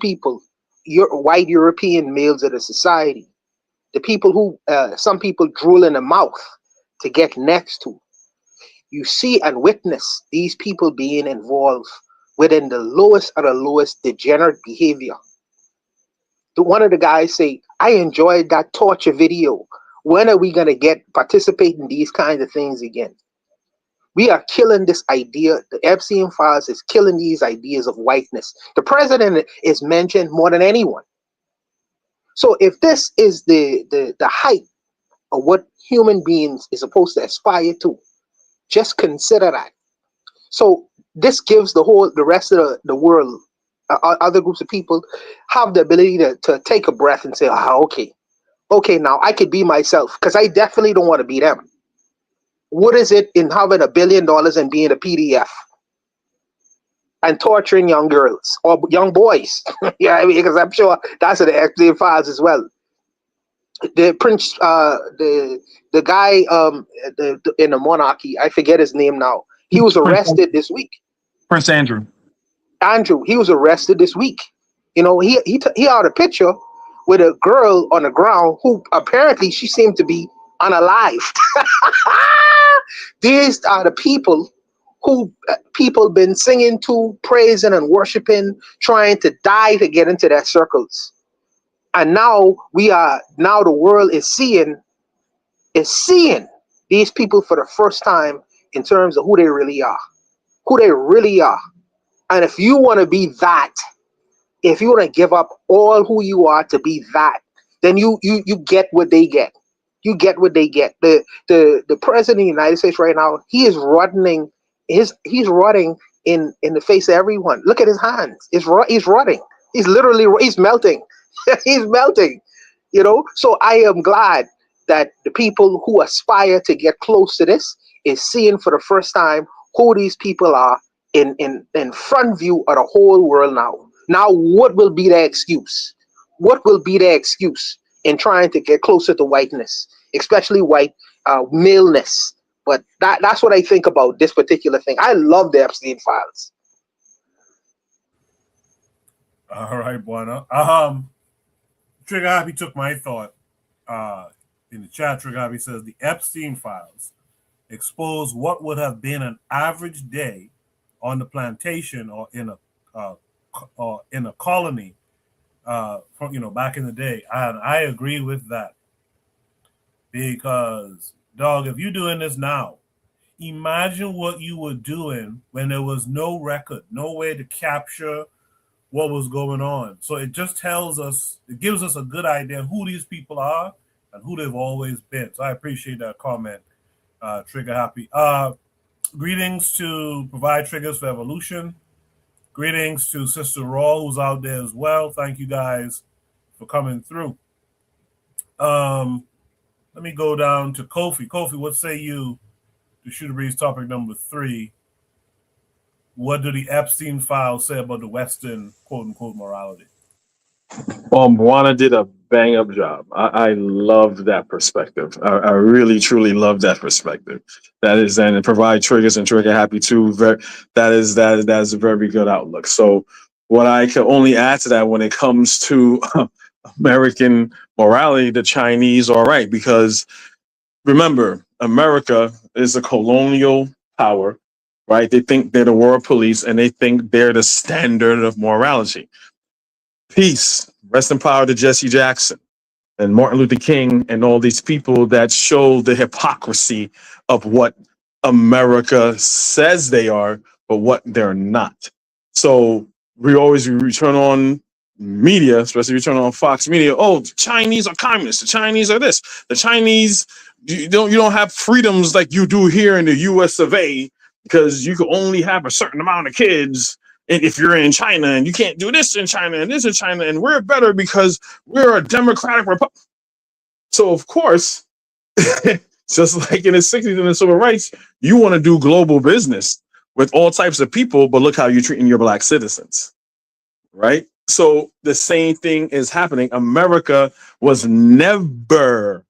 people, white European males of the society, the people who some people drool in the mouth to get next to. You see and witness these people being involved within the lowest of the lowest degenerate behavior. One of the guys say, I enjoyed that torture video. When are we gonna get participate in these kinds of things again? We are killing this idea. The Epstein files is killing these ideas of whiteness. The president is mentioned more than anyone. So if this is the height of what human beings is supposed to aspire to, just consider that. So this gives the rest of the world, other groups of people, have the ability to take a breath and say, okay, now I could be myself, because I definitely don't want to be them. What is it in having $1 billion and being a PDF and torturing young girls or young boys? Yeah, I mean, because I'm sure that's in the Epstein files as well. The prince, the guy, in the monarchy, I forget his name now. He was arrested this week. Prince Andrew. Andrew, he was arrested this week. You know, he had a picture with a girl on the ground who apparently she seemed to be unalived. These are the people who people been singing to, praising and worshiping, trying to die to get into their circles. And now the world is seeing these people for the first time in terms of who they really are. Who they really are. And if you want to be that, if you want to give up all who you are to be that, then you get what they get. You get what they get. The president of the United States right now, he is rotting. He's rotting in the face of everyone. Look at his hands. He's rotting. He's melting. He's melting. You know. So I am glad that the people who aspire to get close to this is seeing for the first time who these people are in front view of the whole world now. Now, what will be their excuse? What will be their excuse in trying to get closer to whiteness, especially white maleness? But that's what I think about this particular thing. I love the Epstein files. All right, Buana. Trigger Happy took my thought in the chat. Trigger Happy says the Epstein files expose what would have been an average day on the plantation or in a colony from back in the day. And I agree with that, because dog, if you're doing this now, imagine what you were doing when there was no record, no way to capture what was going on. So it just gives us a good idea who these people are and who they've always been. So I appreciate that comment, Trigger Happy. Greetings to Provide Triggers for Evolution. Greetings to Sister Raw, who's out there as well. Thank you guys for coming through. Let me go down to Kofi. Kofi, what say you to Shooter Breeze topic number 3? What do the Epstein files say about the Western quote-unquote morality? Buana did a bang-up job. I loved that perspective. I really, truly love that perspective. That is, and Provide Triggers and Trigger Happy too. That is a very good outlook. So what I can only add to that when it comes to American morality, the Chinese are right, because remember, America is a colonial power, right? They think they're the world police and they think they're the standard of morality. Peace, rest in power to Jesse Jackson and Martin Luther King and all these people that show the hypocrisy of what America says they are, but what they're not. So we always return on media, especially return on Fox Media. Oh, the Chinese are communists. The Chinese are this. The Chinese, you don't have freedoms like you do here in the U.S. of A. because you can only have a certain amount of kids. And if you're in China, and you can't do this in China and this in China, and we're better because we're a democratic republic. So of course, just like in the 60s and the civil rights, you want to do global business with all types of people, but look how you're treating your black citizens, right? So the same thing is happening. America was never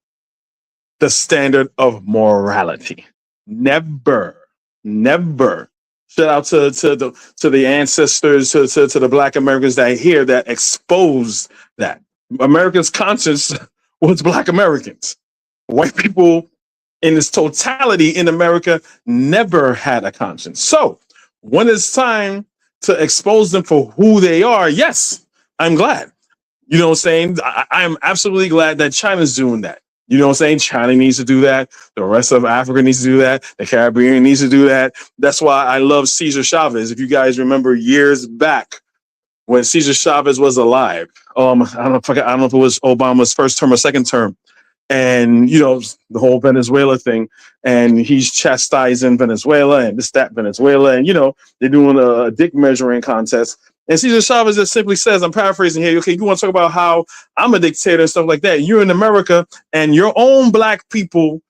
the standard of morality. Never. Shout out to the ancestors, to the Black Americans that here that exposed that. Americans' conscience was Black Americans. White people in its totality in America never had a conscience. So when it's time to expose them for who they are, yes, I'm glad. You know what I'm saying? I am absolutely glad that China's doing that. You know what I'm saying? China needs to do that. The rest of Africa needs to do that. The Caribbean needs to do that. That's why I love Cesar Chavez. If you guys remember years back when Cesar Chavez was alive, I don't know if it was Obama's first term or second term, and you know the whole Venezuela thing, and he's chastising Venezuela and this, that, Venezuela, and you know they're doing a dick measuring contest. And Cesar Chavez just simply says, I'm paraphrasing here, okay, you want to talk about how I'm a dictator and stuff like that. You're in America and your own Black people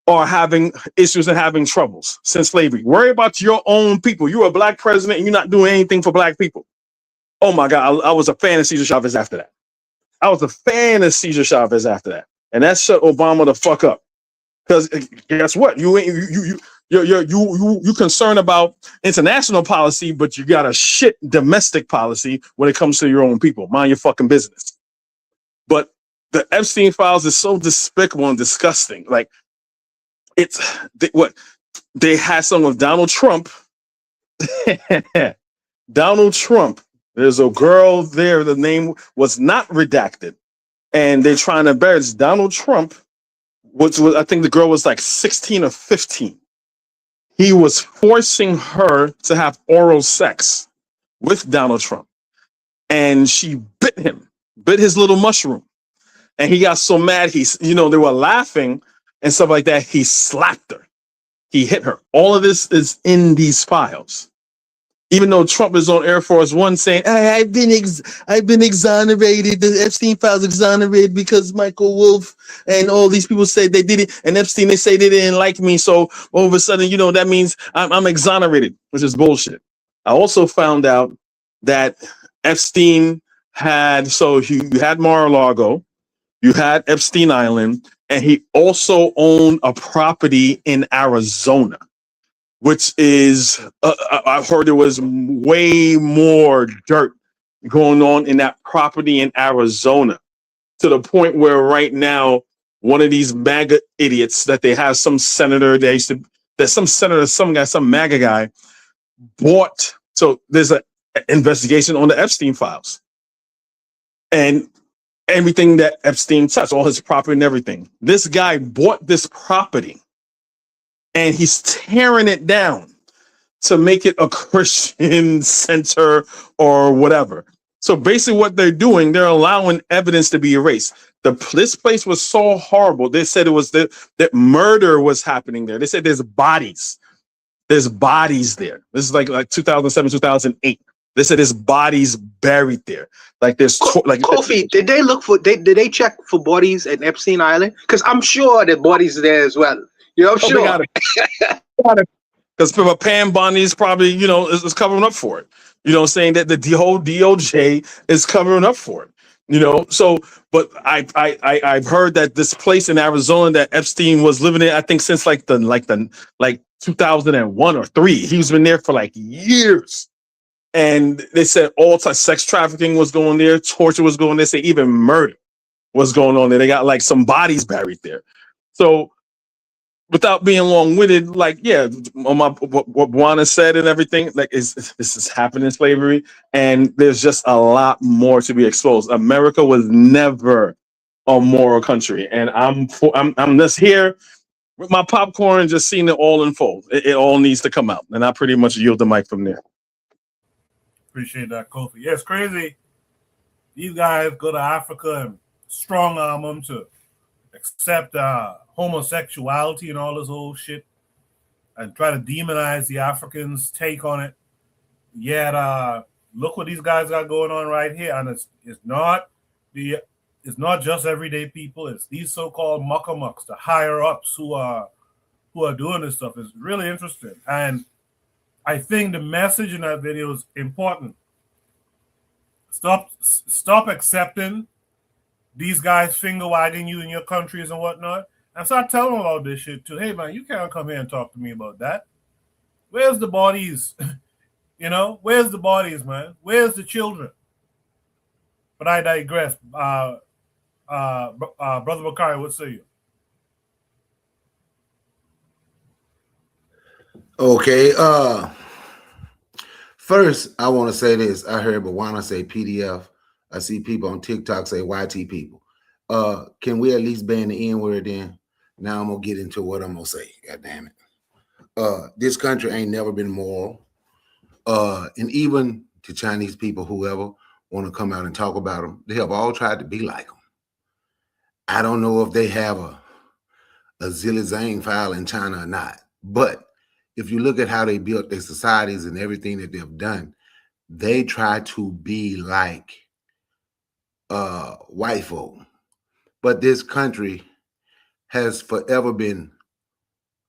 are having issues and having troubles since slavery. Worry about your own people. You're a Black president and you're not doing anything for Black people. Oh my God, I was a fan of Cesar Chavez after that. And that shut Obama the fuck up. Because guess what? You're concerned about international policy, but you got a shit domestic policy when it comes to your own people. Mind your fucking business. But the Epstein files is so despicable and disgusting. Like they had some with Donald Trump. Donald Trump. There's a girl there. The name was not redacted, and they're trying to embarrass Donald Trump. I think the girl was like 16 or 15. He was forcing her to have oral sex with Donald Trump. And she bit his little mushroom. And he got so mad, they were laughing and stuff like that. He slapped her. He hit her. All of this is in these files. Even though Trump is on Air Force One saying, I've been exonerated, the Epstein files exonerated because Michael Wolff and all these people say they did it, and Epstein, they say they didn't like me, so all of a sudden, that means I'm exonerated, which is bullshit. I also found out that Epstein had, so you had Mar-a-Lago, you had Epstein Island, and he also owned a property in Arizona, which is, I've heard there was way more dirt going on in that property in Arizona, to the point where right now, one of these MAGA idiots that they have, some MAGA guy bought, so there's an investigation on the Epstein files. And everything that Epstein touched, all his property and everything. This guy bought this property and he's tearing it down to make it a Christian center or whatever. So basically what they're doing, they're allowing evidence to be erased. This place was so horrible. They said it was that murder was happening there. They said there's bodies. There's bodies there. This is like 2007, 2008. They said there's bodies buried there. Like there's Kofi, did they check for bodies at Epstein Island? Because I'm sure the bodies are there as well. I'm sure. Because Pam Bondi is probably, is covering up for it. Saying that the whole DOJ is covering up for it. So, but I've heard that this place in Arizona that Epstein was living in, I think since like 2001 or 3, he's been there for like years. And they said all types of sex trafficking was going there, torture was going there, say even murder was going on there. They got like some bodies buried there. So without being long-winded, like, yeah, what Juana said and everything, like this is happening in slavery, and there's just a lot more to be exposed. America was never a moral country, and I'm just here with my popcorn, just seeing it all unfold. It all needs to come out, and I pretty much yield the mic from there. Appreciate that, Kofi. Yeah, it's crazy. These guys go to Africa and strong arm them to accept homosexuality and all this old shit and try to demonize the Africans' take on it. Yet, look what these guys got going on right here. And it's not just everyday people. It's these so-called muckamucks, the higher ups who are doing this stuff. It's really interesting. And I think the message in that video is important. Stop accepting these guys finger wagging you in your countries and whatnot, and start telling them about this shit too. Hey man, you can't come here and talk to me about that. Where's the bodies? You know, where's the bodies, man? Where's the children? But I digress. Brother Bakari, what say you? Okay. First, I want to say this. I heard Bawana say PDF. I see people on TikTok say YT people. Can we at least ban the N-word then? Now I'm gonna get into what I'm gonna say. God damn it. This country ain't never been moral. And even to Chinese people, whoever want to come out and talk about them, they have all tried to be like them. I don't know if they have a Zilli Zhang file in China or not, but if you look at how they built their societies and everything that they've done, they try to be like white folk. But this country has forever been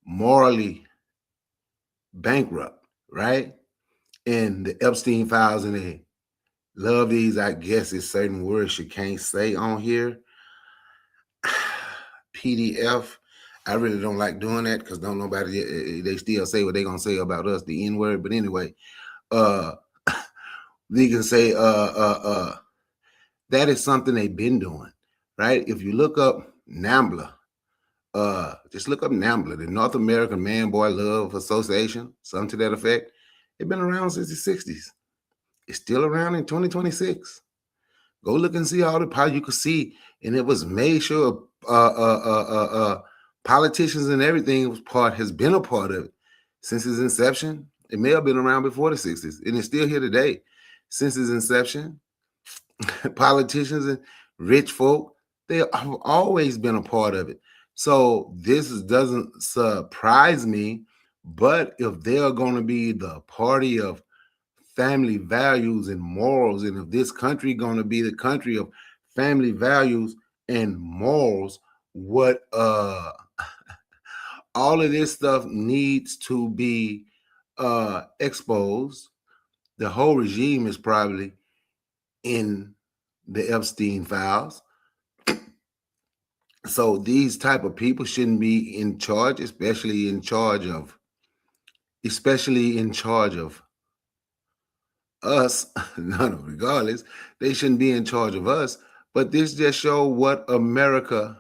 morally bankrupt, right? And the Epstein files, and they love these, I guess it's certain words you can't say on here. PDF. I really don't like doing that because don't nobody, they still say what they're gonna say about us, the N-word. But anyway, we can say that is something they've been doing, right? If you look up NAMBLA, just look up NAMBLA, the North American Man Boy Love Association, something to that effect. It's been around since the 60s. It's still around in 2026. Go look and see all the power you could see. And it was made sure politicians and everything has been a part of it since its inception. It may have been around before the 60s, and it's still here today. Since its inception, politicians and rich folk, they have always been a part of it. So this doesn't surprise me, but if they're going to be the party of family values and morals, and if this country going to be the country of family values and morals, what all of this stuff needs to be exposed. The whole regime is probably in the Epstein files. So these type of people shouldn't be in charge, especially in charge of us. None, regardless, they shouldn't be in charge of us. But this just shows what America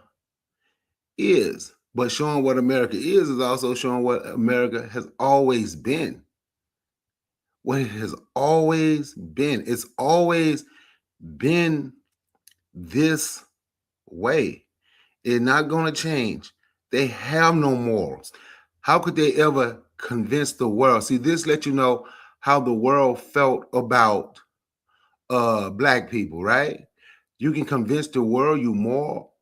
is. But showing what America is also showing what America has always been. What it has always been. It's always been this way. It's not going to change. They have no morals. How could they ever convince the world? See, this lets you know how the world felt about black people, right? You can convince the world you moral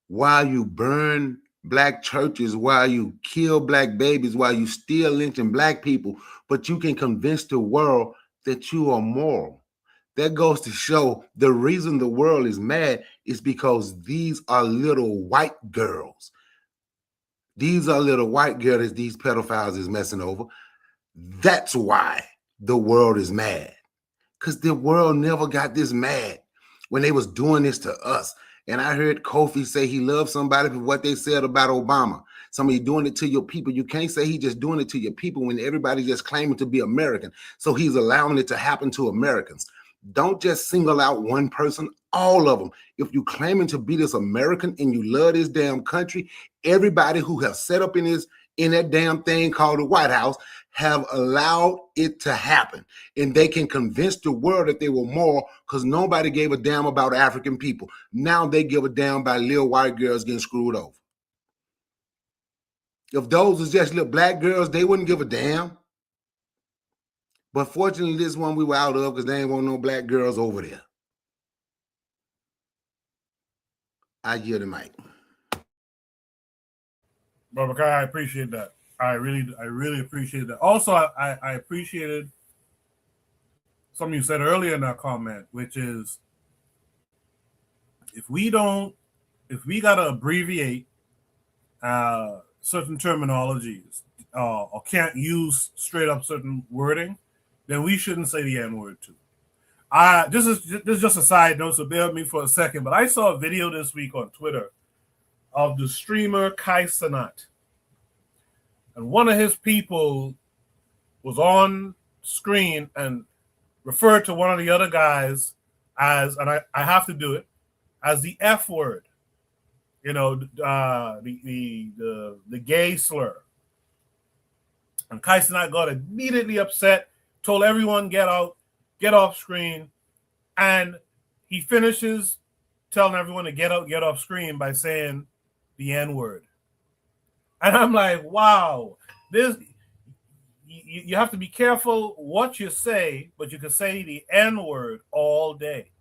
while you burn black churches, while you kill black babies, while you still lynching black people, but you can convince the world that you are moral. That goes to show the reason the world is mad is because these are little white girls. These are little white girls these pedophiles is messing over. That's why the world is mad. Because the world never got this mad when they was doing this to us. And I heard Kofi say he loved somebody for what they said about Obama. Somebody doing it to your people. You can't say he just doing it to your people when everybody's just claiming to be American. So he's allowing it to happen to Americans. Don't just single out one person, all of them. If you claiming to be this American and you love this damn country, everybody who has set up in that damn thing called the White House have allowed it to happen. And they can convince the world that they were moral because nobody gave a damn about African people. Now they give a damn by little white girls getting screwed over. If those was just little black girls, they wouldn't give a damn. But fortunately, this one we were out of because they ain't want no black girls over there. I yield the mic. Brother, I appreciate that. I really appreciate that. Also, I appreciated something you said earlier in that comment, which is if we gotta abbreviate certain terminologies or can't use straight up certain wording, then we shouldn't say the N-word too. This is just a side note, so bear with me for a second. But I saw a video this week on Twitter of the streamer Kai Cenat. And one of his people was on screen and referred to one of the other guys as, and I have to do it, as the F word. You know, the gay slur. And Kai Cenat got immediately upset, told everyone get out, get off screen, and he finishes telling everyone to get out, get off screen by saying the N-word. And I'm like, wow, this you have to be careful what you say, but you can say the N-word all day.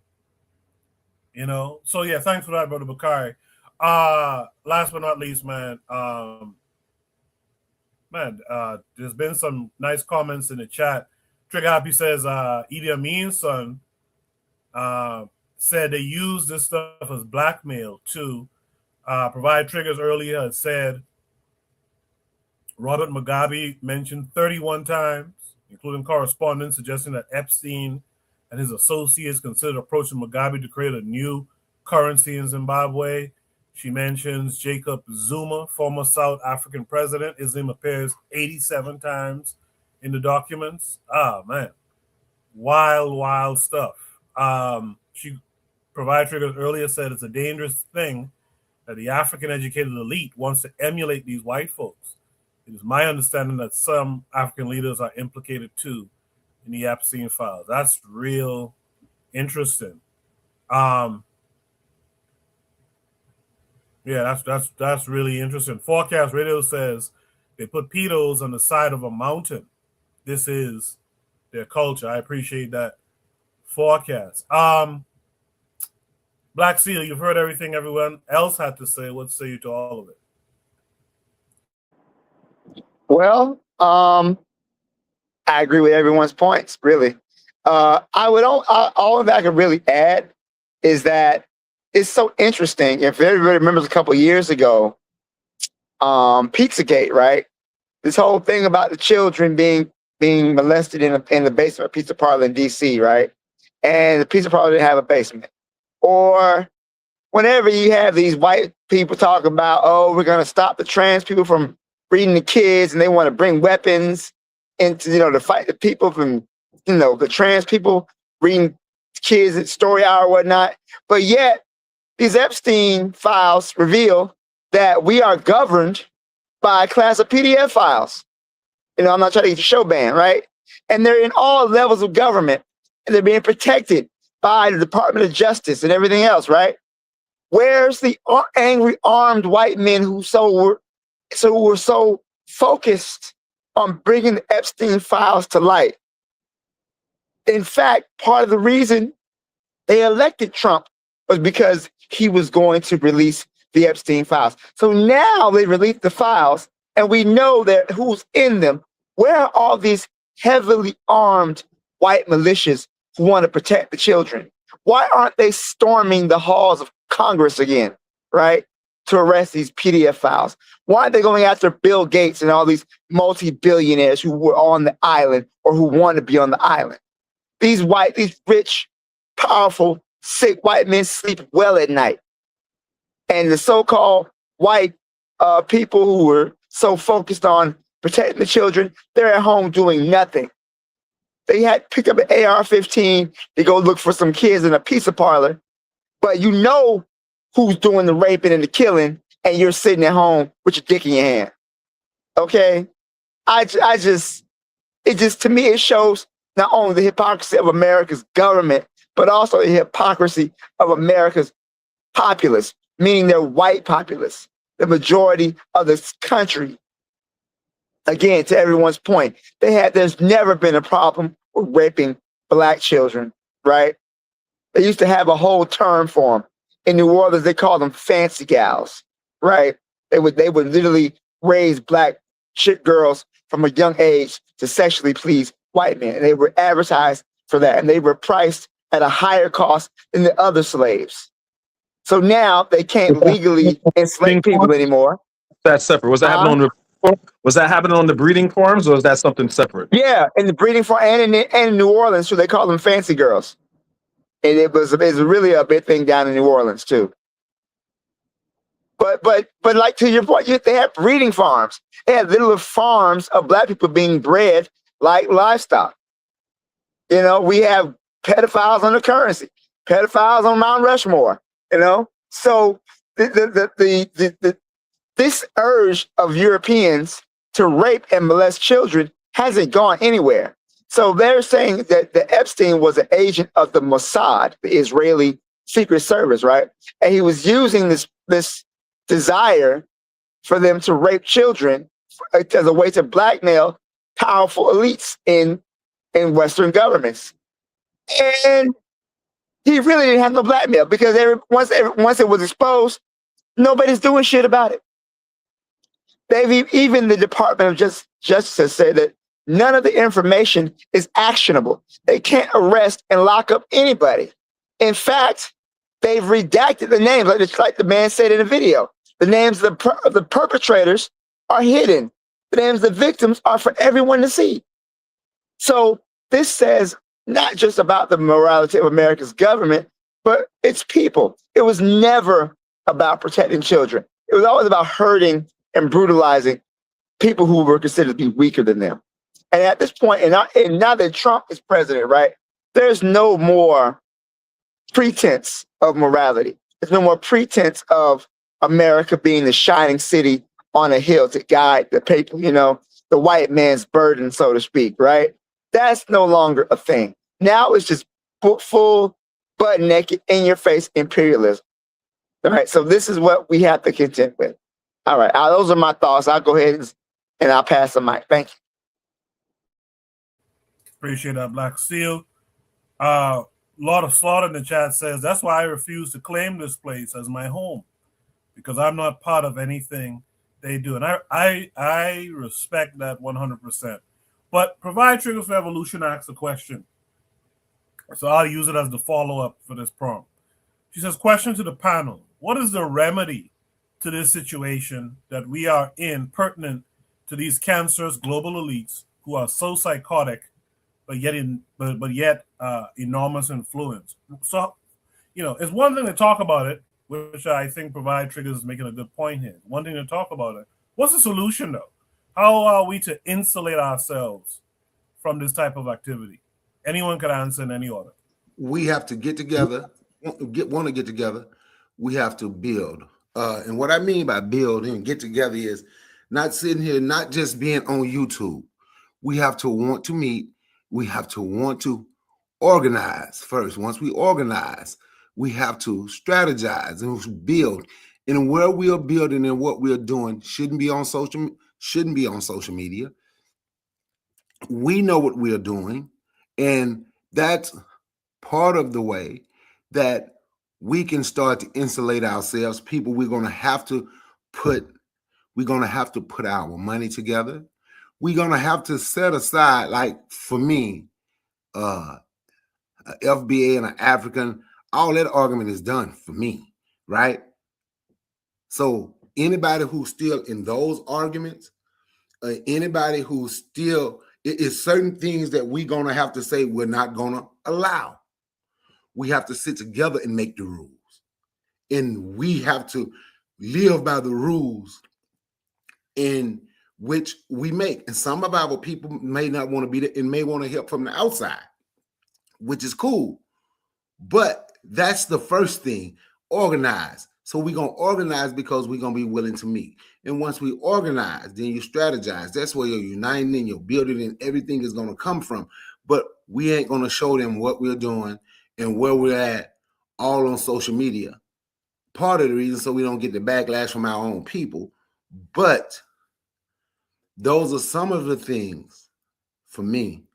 You know? So yeah, thanks for that, Brother Bakari. Last but not least, man, there's been some nice comments in the chat. Trigger Happy says Idi Amin's son said they used this stuff as blackmail to provide triggers. Earlier had said Robert Mugabe mentioned 31 times, including correspondence suggesting that Epstein and his associates considered approaching Mugabe to create a new currency in Zimbabwe. She mentions Jacob Zuma, former South African president. His name appears 87 times in the documents. Ah, man. Wild, wild stuff. She provided triggers earlier, said it's a dangerous thing that the African educated elite wants to emulate these white folks. It is my understanding that some African leaders are implicated too in the Epstein files. That's real interesting. Yeah, that's really interesting. Forecast Radio says they put pedos on the side of a mountain. This is their culture. I appreciate that forecast. Black Seal, you've heard everything everyone else had to say. What say you to all of it? Well, I agree with everyone's points, really. All that I could really add is that it's so interesting. If everybody remembers a couple of years ago, Pizzagate, right? This whole thing about the children being molested in the basement of a pizza parlor in DC, right? And the pizza parlor didn't have a basement. Or whenever you have these white people talking about, oh, we're going to stop the trans people from breeding the kids, and they want to bring weapons into, to fight the people from, the trans people breeding kids at Story Hour or whatnot. But yet, these Epstein files reveal that we are governed by a class of PDF files. I'm not trying to get the show banned, right? And they're in all levels of government, and they're being protected by the Department of Justice and everything else, right? Where's the angry armed white men who were so focused on bringing the Epstein files to light? In fact, part of the reason they elected Trump was because he was going to release the Epstein files. So now they released the files, and we know that who's in them. Where are all these heavily armed white militias who want to protect the children? Why aren't they storming the halls of Congress again, right, to arrest these PDF files? Why aren't they going after Bill Gates and all these multi-billionaires who were on the island or who want to be on the island? These rich, powerful, sick white men sleep well at night. And the so-called white people who were so focused on protecting the children, they're at home doing nothing. They had pick up an AR-15 to go look for some kids in a pizza parlor, but you know who's doing the raping and the killing, and you're sitting at home with your dick in your hand. Okay? To me, it shows not only the hypocrisy of America's government, but also the hypocrisy of America's populace, meaning they're white populace, the majority of this country. Again, to everyone's point, there's never been a problem with raping Black children, right? They used to have a whole term for them. In New Orleans, they call them fancy gals, right? They would literally raise Black chick girls from a young age to sexually please white men. And they were advertised for that, and they were priced at a higher cost than the other slaves. So now they can't legally enslave people anymore. That's separate. Was that happening on the breeding farms, or was that something separate? Yeah, in the breeding farm and in New Orleans, so they call them fancy girls. And it was really a big thing down in New Orleans too. But like to your point, they have breeding farms. They have little farms of Black people being bred like livestock. You know, we have pedophiles on the currency, pedophiles on Mount Rushmore. You know, so this urge of Europeans to rape and molest children hasn't gone anywhere. So they're saying that the Epstein was an agent of the Mossad, the Israeli Secret Service, right? And he was using this desire for them to rape children as a way to blackmail powerful elites in Western governments. And he really didn't have no blackmail because once it was exposed, nobody's doing shit about it. Even the Department of Justice has said that none of the information is actionable. They can't arrest and lock up anybody. In fact, they've redacted the names, like the man said in the video. The names of the perpetrators are hidden. The names of the victims are for everyone to see. So this says not just about the morality of America's government, but its people. It was never about protecting children. It was always about hurting and brutalizing people who were considered to be weaker than them. And at this point, and now that Trump is president, right, there's no more pretense of morality. There's no more pretense of America being the shining city on a hill to guide the people, you know, the white man's burden, so to speak, right? That's no longer a thing. Now it's just full butt naked in your face imperialism. All right, so this is what we have to contend with. All right, those are my thoughts. I'll go ahead and I'll pass the mic. Thank you. Appreciate that, Black Steel. Lord of Slaughter in the chat says, that's why I refuse to claim this place as my home, because I'm not part of anything they do. And I respect that 100%. But Provide Triggers for Evolution asks a question. So I'll use it as the follow-up for this prompt. She says, question to the panel. What is the remedy to this situation that we are in pertinent to these cancerous global elites who are so psychotic, but yet enormous influence? So, you know, it's one thing to talk about it, which I think Provide Triggers is making a good point here. One thing to talk about it. What's the solution, though? How are we to insulate ourselves from this type of activity? Anyone could answer in any order. We have to get together, want to get together. We have to build. And what I mean by build and get together is not sitting here, not just being on YouTube. We have to want to meet. We have to want to organize first. Once we organize, we have to strategize and build. And where we are building and what we are doing shouldn't be on social media. We know what we are doing, and that's part of the way that we can start to insulate ourselves. People, we're going to have to put our money together. We're going to have to set aside, like for me, FBA and an African, all that argument is done for me, right? So anybody who's still in those arguments, anybody who's still, it is certain things that we're going to have to say we're not going to allow. We have to sit together and make the rules. And we have to live by the rules in which we make. And some of our people may not want to be there and may want to help from the outside, which is cool. But that's the first thing, organize. So we're going to organize because we're going to be willing to meet. And once we organize, then you strategize. That's where you're uniting and you're building and everything is going to come from. But we ain't going to show them what we're doing and where we're at all on social media. Part of the reason so we don't get the backlash from our own people. But those are some of the things, for me,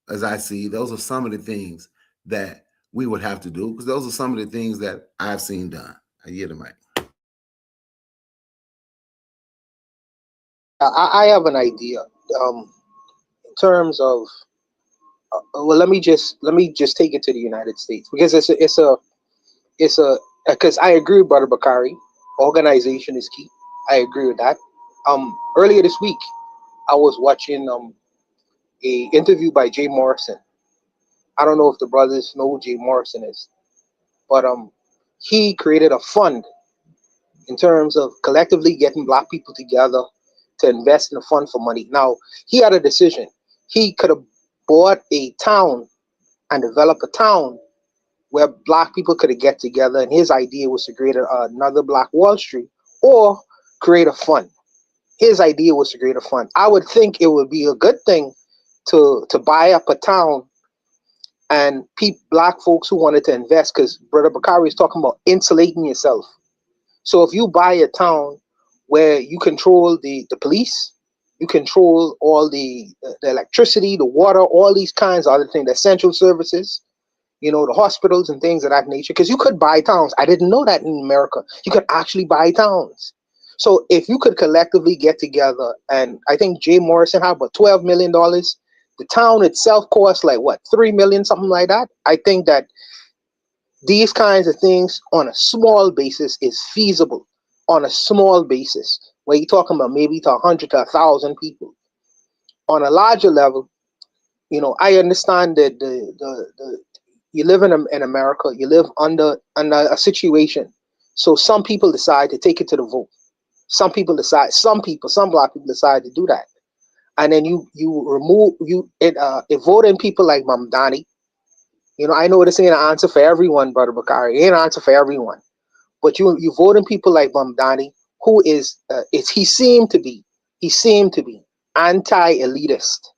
as I see, those are some of the things that we would have to do, because those are some of the things that I've seen done. I yield the mic. I have an idea in terms of well, let me just take it to the United States, because it's a because I agree with Brother Bakari. Organization is key. I agree with that. Earlier this week, I was watching a interview by Jay Morrison. I don't know if the brothers know who Jay Morrison is, but he created a fund in terms of collectively getting Black people together to invest in a fund for money. Now, he had a decision. he could have bought a town and developed a town where black people could get together. And his idea was to create another Black Wall Street or create a fund. His idea was to create a fund. I would think it would be a good thing to buy up a town and black folks who wanted to invest, because Brother Bakari is talking about insulating yourself. So if you buy a town where you control the police, you control all the electricity, the water, all these kinds of other things, the essential services, you know, the hospitals and things of that nature, because you could buy towns. I didn't know that in America. You could actually buy towns. So if you could collectively get together, and I think Jay Morrison had about $12 million, the town itself costs like what, 3 million, something like that. I think that these kinds of things on a small basis is feasible, on a small basis, where you're talking about maybe to 100 to 1,000 people. On a larger level, you know, I understand that you live in America, you live under a situation. So some people decide to take it to the vote. Some black people decide to do that. And then you vote in people like Mamdani. You know, I know this ain't an answer for everyone, Brother Bakari. It ain't an answer for everyone. But you vote in people like Mamdani, who is he seemed to be anti-elitist.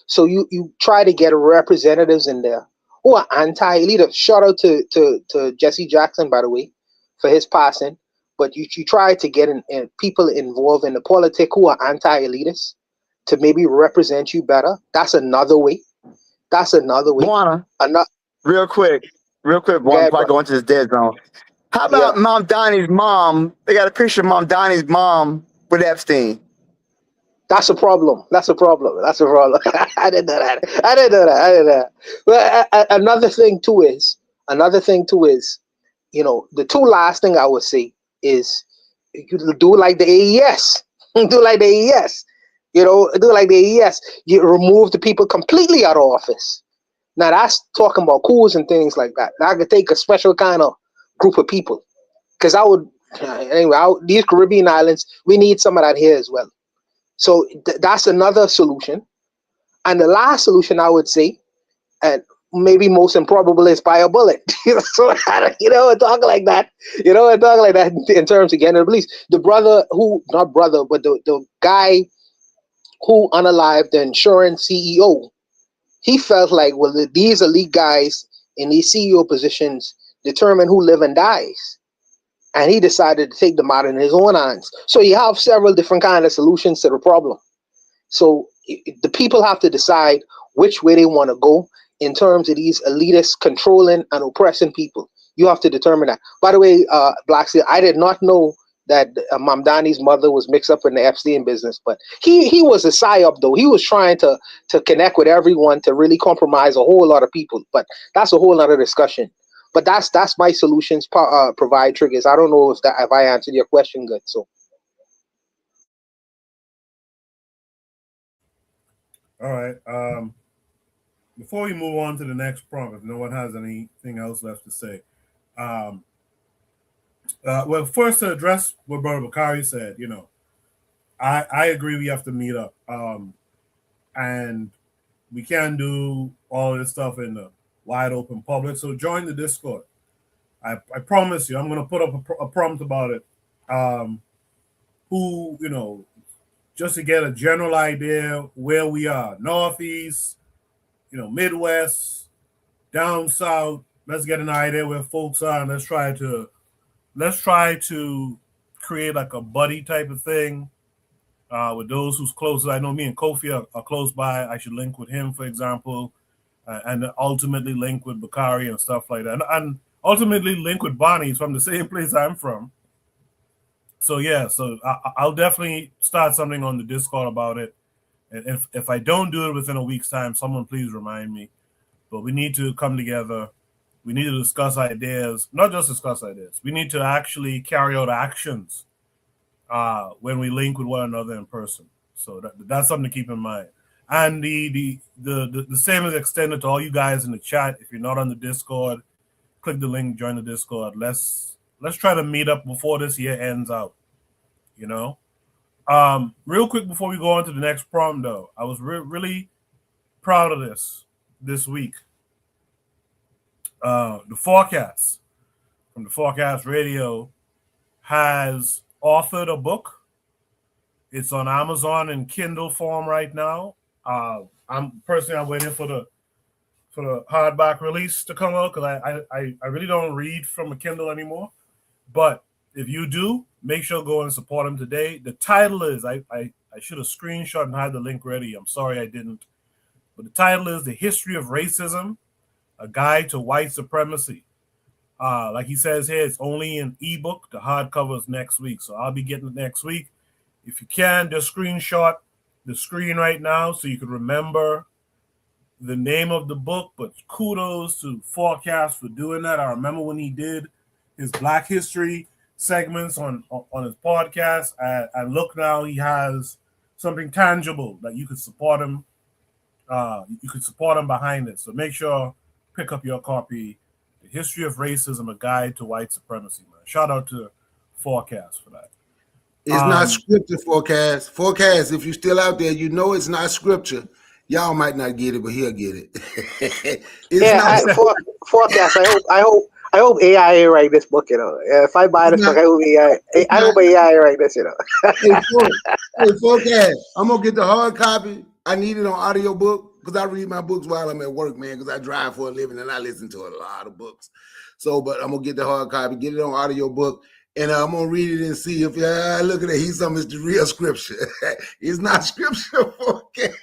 So you try to get representatives in there who are anti-elitist. Shout out to Jesse Jackson, by the way, for his passing. But you try to get in people involved in the politics who are anti-elitist to maybe represent you better. That's another way. Bwana, real quick, before I go into this dead zone. How about Mom Donnie's mom? They got a picture of Mom Donnie's mom with Epstein. That's a problem. I didn't know that. But another thing too is, you know, the two last thing I would say is you do like the AES. Do like the AES. You know, do like the AES. You remove the people completely out of office. Now that's talking about coups and things like that. I could take a special kind of group of people, because these Caribbean islands, we need some of that here as well. So that's another solution. And the last solution I would say, and maybe most improbable, is buy a bullet. So talk like that. In terms of getting the police. The guy who unalived the insurance CEO, he felt like, well, these elite guys in these CEO positions determine who live and dies. And he decided to take the matter in his own hands. So you have several different kind of solutions to the problem. So the people have to decide which way they want to go in terms of these elitists controlling and oppressing people. You have to determine that. By the way, Black Seal, I did not know that Mamdani's mother was mixed up in the Epstein business, but he was a psyop though. He was trying to connect with everyone to really compromise a whole lot of people. But that's a whole other discussion. But that's my solutions. Provide triggers. I don't know if I answered your question good. So. All right. Before we move on to the next prompt, if no one has anything else left to say, well, first to address what Brother Bakari said, you know, I agree we have to meet up, and we can't do all this stuff in the wide open public. So join the Discord. I promise you, I'm going to put up a prompt about it. Who, you know, just to get a general idea where we are, Northeast, you know, Midwest, down South. Let's get an idea where folks are, and let's try to create like a buddy type of thing with those who's close. I know me and Kofi are close by. I should link with him, for example, and ultimately link with Bakari and stuff like that, and ultimately link with Bonnie from the same place I'm from. So yeah, so I'll definitely start something on the Discord about it. And if I don't do it within a week's time, someone please remind me. But we need to come together. We need to discuss ideas, not just discuss ideas. We need to actually carry out actions when we link with one another in person. So that's something to keep in mind. And the same is extended to all you guys in the chat. If you're not on the Discord, click the link, join the Discord. Let's try to meet up before this year ends out. You know, Real quick before we go on to the next prompt, though, I was really proud of this week. The forecast from the Forecast Radio has authored a book. It's on Amazon in Kindle form right now. I'm waiting for the hardback release to come out because I really don't read from a Kindle anymore. But if you do, make sure to go and support him today. The title is I should have screenshot and had the link ready. I'm sorry I didn't. But the title is The History of Racism, A Guide to White Supremacy. Like he says here, it's only an ebook. The hardcover is next week. So I'll be getting it next week. If you can, just screenshot the screen right now so you can remember the name of the book. But kudos to Forecast for doing that. I remember when he did his Black History segments on his podcast. And look, now he has something tangible that you could support him. You could support him behind it. So make sure pick up your copy. The History of Racism, A Guide to White Supremacy. Man, shout out to Forecast for that. It's not scripture, Forecast. Forecast, if you're still out there, you know it's not scripture. Y'all might not get it, but he'll get it. Forecast. I hope AI write this book. You know, if I buy this book, I hope AI. I hope AI write this. You know. Hey, Forecast. I'm gonna get the hard copy. I need it on audiobook because I read my books while I'm at work, man. Because I drive for a living and I listen to a lot of books. So, but I'm gonna get the hard copy, get it on audiobook. And I'm going to read it and see if, look at it, he's some of the real scripture. It's not scripture. Okay.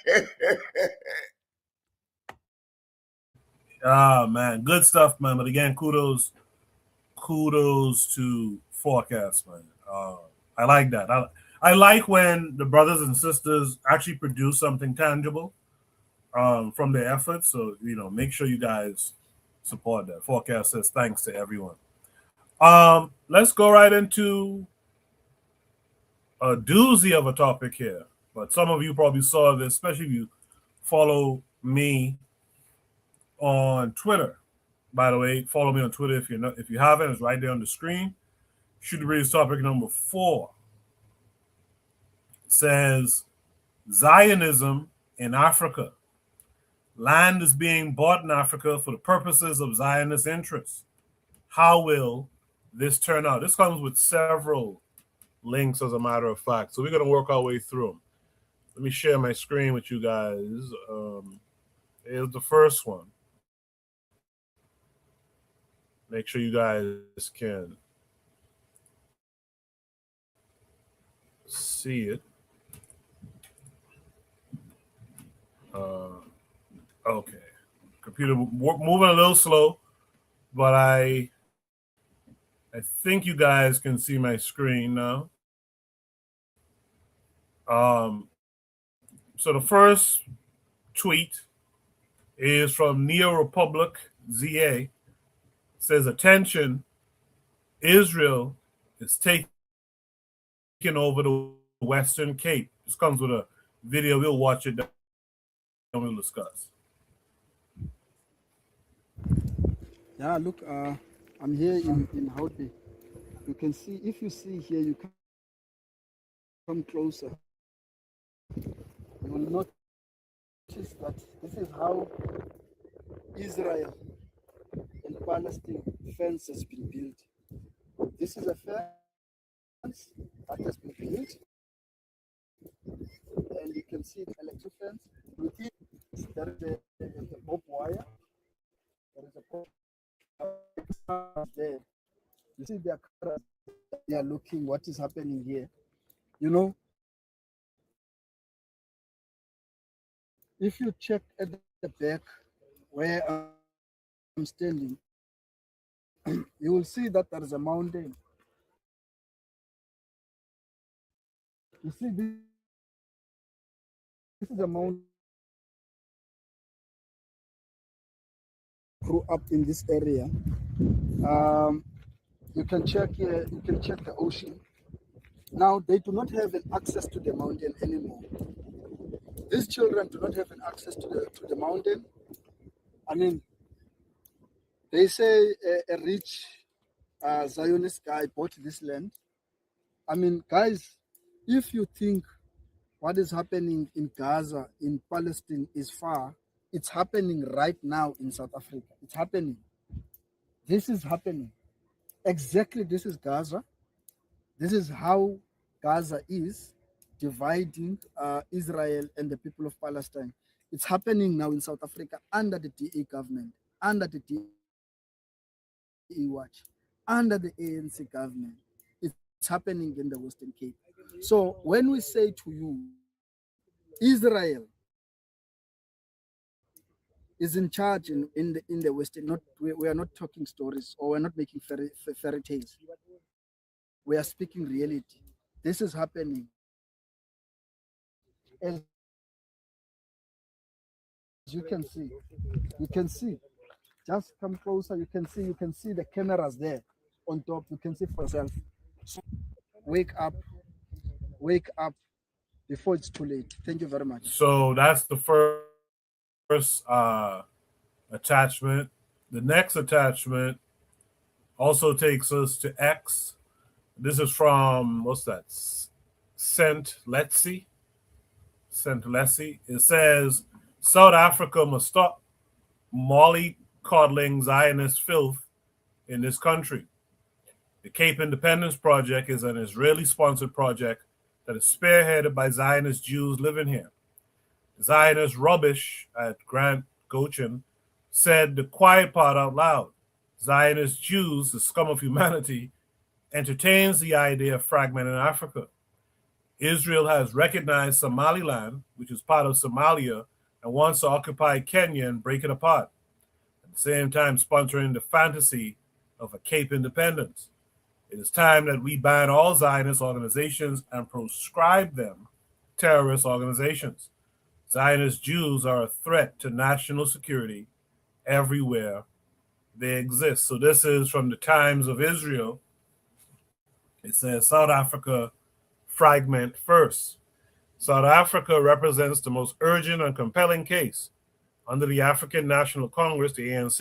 Man, good stuff, man. But again, kudos to Forecast, man. I like that. I like when the brothers and sisters actually produce something tangible from their efforts. So, make sure you guys support that. Forecast says thanks to everyone. Let's go right into a doozy of a topic here. But some of you probably saw this, especially if you follow me on Twitter. By the way, follow me on Twitter if you haven't. It's right there on the screen. Should read topic number 4. It says Zionism in Africa. Land is being bought in Africa for the purposes of Zionist interests. How will this turn out? This comes with several links, as a matter of fact. So we're going to work our way through them. Let me share my screen with you guys. Here's the first one. Make sure you guys can see it. Okay. Computer moving a little slow, but I think you guys can see my screen now. So the first tweet is from Neo Republic ZA. It says, attention, Israel is taking over the Western Cape. This comes with a video. We'll watch it and we'll discuss. Yeah, look, I'm here in Haute. You can see, if you see here, you can come closer. You will notice that this is how Israel and Palestine fence has been built. This is a fence that has been built, and you can see the electric fence. With it, there is a barbed wire. There is a there. You see their cameras, they are looking what is happening here. If you check at the back where I'm standing, you will see that there is a mountain. You see, this is a mountain. Grew up in this area. You can check here, you can check the ocean. Now they do not have an access to the mountain anymore. These children do not have an access to the mountain. I mean, they say a rich Zionist guy bought this land. I mean, guys, If you think what is happening in Gaza, in Palestine is far, it's happening right now in South Africa. It's happening. This is happening. Exactly, this is Gaza. This is how Gaza is dividing Israel and the people of Palestine. It's happening now in South Africa under the DA government, under the DA watch, under the ANC government. It's happening in the Western Cape. So when we say to you, Israel is in charge in the Western, we are not talking stories, or we're not making fairy tales. We are speaking reality. This is happening. As you can see. Just come closer. You can see the cameras there on top. You can see for yourself. So wake up before it's too late. Thank you very much. So that's the first attachment. The next attachment also takes us to X. This is from, what's that? St. Letzi. It says, South Africa must stop mollycoddling Zionist filth in this country. The Cape Independence Project is an Israeli-sponsored project that is spearheaded by Zionist Jews living here. Zionist rubbish at Grant Gochin said the quiet part out loud. Zionist Jews, the scum of humanity, entertains the idea of fragmenting Africa. Israel has recognized Somaliland, which is part of Somalia, and wants to occupy Kenya and break it apart, at the same time sponsoring the fantasy of a Cape independence. It is time that we ban all Zionist organizations and proscribe them terrorist organizations. Zionist Jews are a threat to national security everywhere they exist. So this is from the Times of Israel. It says South Africa fragment first. South Africa represents the most urgent and compelling case. Under the African National Congress, the ANC,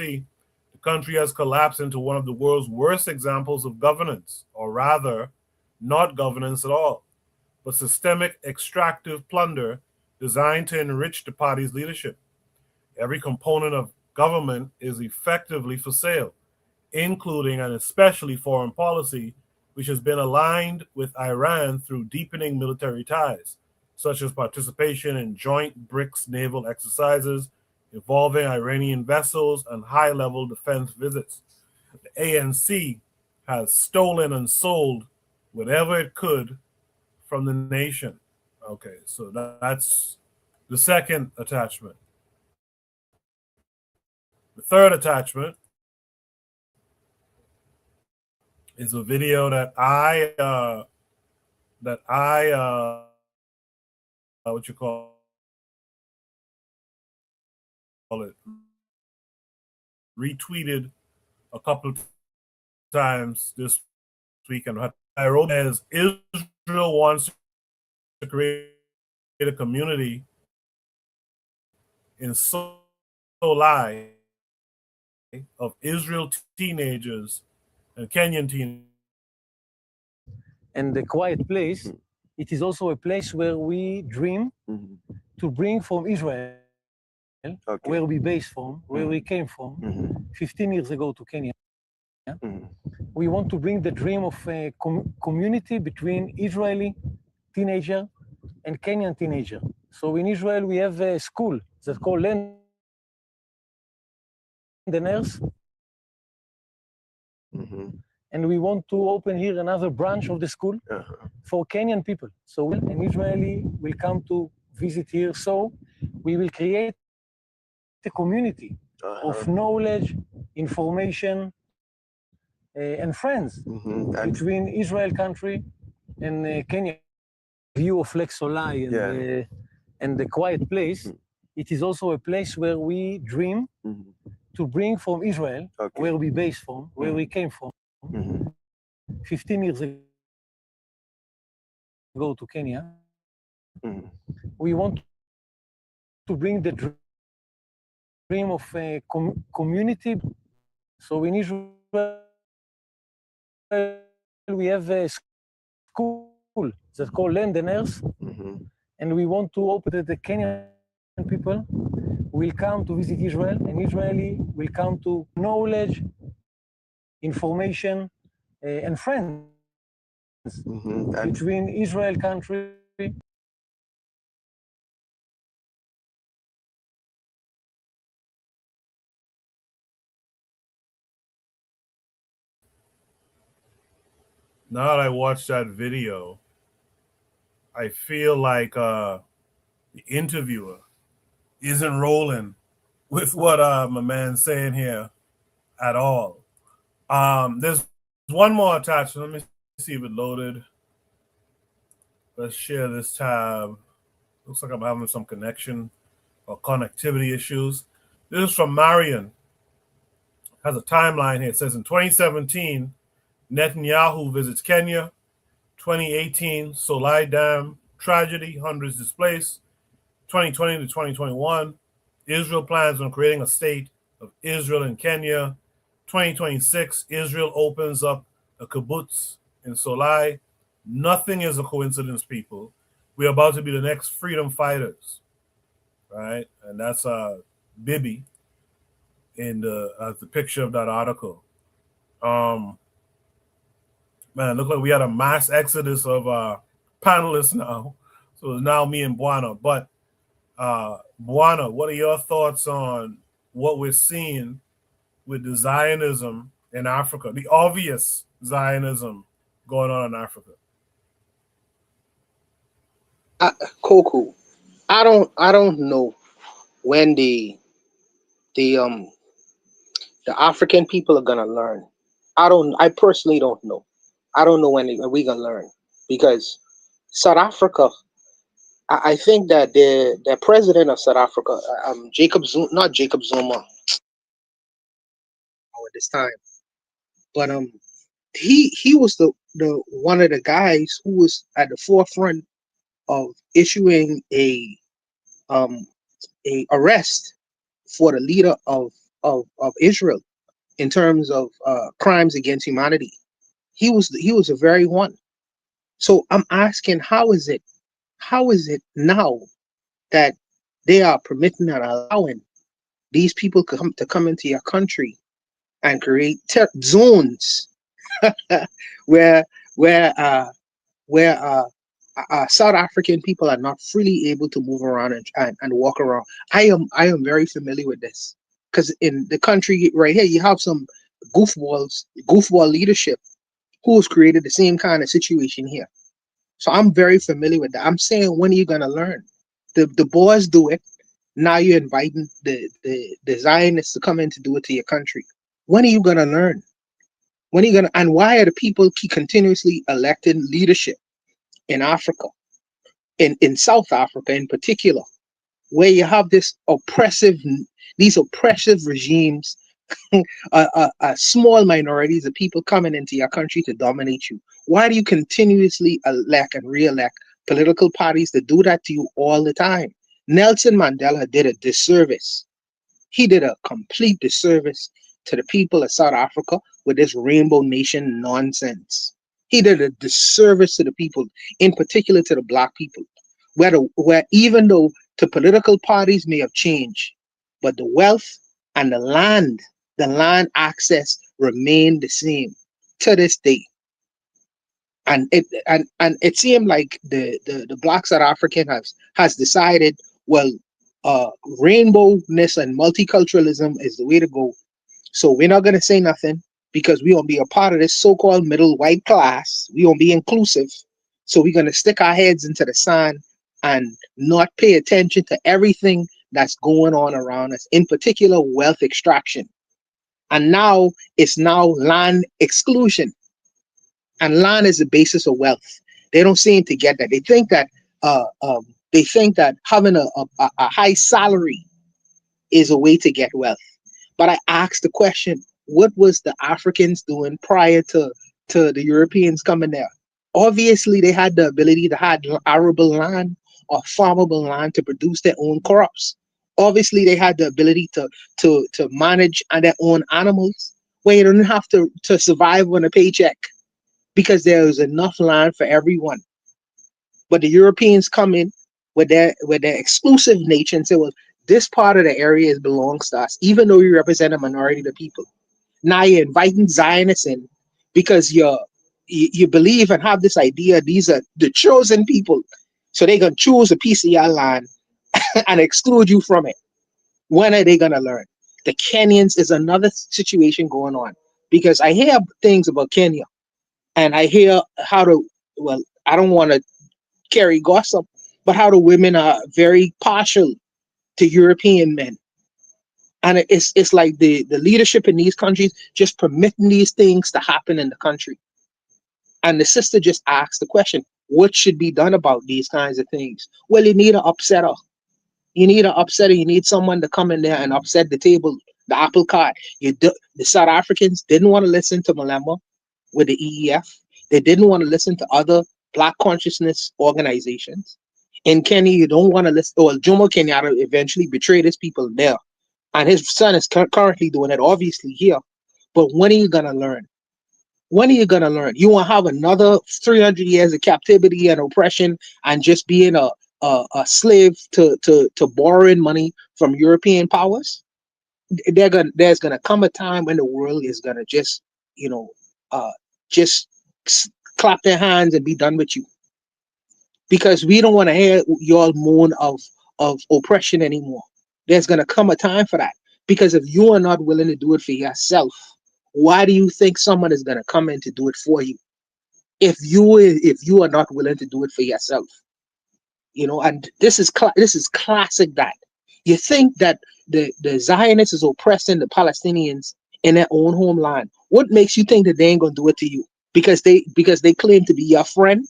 the country has collapsed into one of the world's worst examples of governance, or rather, not governance at all, but systemic extractive plunder designed to enrich the party's leadership. Every component of government is effectively for sale, including and especially foreign policy, which has been aligned with Iran through deepening military ties, such as participation in joint BRICS naval exercises involving Iranian vessels and high-level defense visits. The ANC has stolen and sold whatever it could from the nation. Okay, so that's the second attachment. The third attachment is a video that I what you call it, retweeted a couple of times this week, and I wrote as Israel wants to create a community in Solai of Israel teenagers and Kenyan teenagers. And the quiet place, it is also a place where we dream to bring from Israel, where we based from, where we came from, 15 years ago to Kenya. We want to bring the dream of a community between Israeli teenager and Kenyan teenager. So in Israel, we have a school that's called Londoners. And we want to open here another branch of the school for Kenyan people. So an Israeli will come to visit here. So we will create a community of knowledge, information, and friends between Israel country and Kenya. View of Lake Solai and the quiet place, it is also a place where we dream to bring from Israel, where we based from, where we came from, 15 years ago to Kenya. We want to bring the dream of a community. So in Israel, we have a school that's called Londoners, and we want to open that the Kenyan people will come to visit Israel, and Israeli will come to knowledge, information, and friends between Israel country. Now that I watched that video, I feel like the interviewer isn't rolling with what my man's saying here at all. There's one more attachment. Let me see if it loaded. Let's share this tab. Looks like I'm having some connection or connectivity issues. This is from Marion. Has a timeline here. It says in 2017, Netanyahu visits Kenya. 2018, Solai Dam tragedy, hundreds displaced. 2020 to 2021, Israel plans on creating a state of Israel in Kenya. 2026, Israel opens up a kibbutz in Solai. Nothing is a coincidence, people. We're about to be the next freedom fighters, right? And that's Bibi in the picture of that article. Man, look like we had a mass exodus of panelists now. So it's now me and Buana. But Buana, what are your thoughts on what we're seeing with the Zionism in Africa, the obvious Zionism going on in Africa? Coco, I don't know when the African people are gonna learn. I personally don't know. I don't know when we're gonna learn, because South Africa, I think that the president of South Africa, Jacob Zuma, not Jacob Zuma, at this time, but he was the one of the guys who was at the forefront of issuing a arrest for the leader of Israel in terms of crimes against humanity. He was the very one. So I'm asking, how is it now that they are permitting and allowing these people to come into your country and create zones where South African people are not freely able to move around and walk around? I am very familiar with this, because in the country right here, you have some goofball leadership who's created the same kind of situation here. So I'm very familiar with that. I'm saying, when are you gonna learn? The boys do it. Now you're inviting the Zionists to come in to do it to your country. When are you gonna learn? When are you gonna? And why are the people keep continuously electing leadership in Africa, in South Africa in particular, where you have these oppressive regimes, small minorities of people coming into your country to dominate you? Why do you continuously elect and re-elect political parties that do that to you all the time? Nelson Mandela did a disservice. He did a complete disservice to the people of South Africa with this Rainbow Nation nonsense. He did a disservice to the people, in particular to the Black people, where even though the political parties may have changed, but the wealth and the land access remain the same to this day. And it seemed like the Black South African has decided, well, rainbowness and multiculturalism is the way to go. So we're not gonna say nothing, because we won't be a part of this so-called middle white class. We won't be inclusive. So we're gonna stick our heads into the sand and not pay attention to everything that's going on around us, in particular wealth extraction. And now it's land exclusion. And land is the basis of wealth. They don't seem to get that. They think that having a high salary is a way to get wealth. But I asked the question, what was the Africans doing prior to the Europeans coming there? Obviously, they had the ability to have arable land or farmable land to produce their own crops. Obviously, they had the ability to manage their own animals, where you don't have to survive on a paycheck, because there was enough land for everyone. But the Europeans come in with their exclusive nature and say, well, this part of the area belongs to us, even though you represent a minority of the people. Now you're inviting Zionists in because you believe and have this idea these are the chosen people, so they're gonna choose a piece of your land and exclude you from it. When are they gonna learn? The Kenyans is another situation going on, because I hear things about Kenya, and I hear how the well, I don't want to carry gossip, but how the women are very partial to European men. And it's like the leadership in these countries just permitting these things to happen in the country. And the sister just asked the question, what should be done about these kinds of things? Well, you need an upsetter. You need an upsetter. You need someone to come in there and upset the table, the apple cart. The South Africans didn't want to listen to Malema with the EEF. They didn't want to listen to other Black consciousness organizations. In Kenya, you don't want to listen. Well, Jomo Kenyatta eventually betrayed his people there. And his son is currently doing it, obviously, here. But when are you going to learn? When are you going to learn? You want to have another 300 years of captivity and oppression and just being a slave to borrowing money from European powers? There's going to come a time when the world is going to just, just clap their hands and be done with you. Because we don't want to hear y'all moan of oppression anymore. There's going to come a time for that. Because if you are not willing to do it for yourself, why do you think someone is going to come in to do it for you? If you are not willing to do it for yourself, and this is classic. That you think that the Zionists is oppressing the Palestinians in their own homeland. What makes you think that they ain't gonna do it to you? Because they claim to be your friend?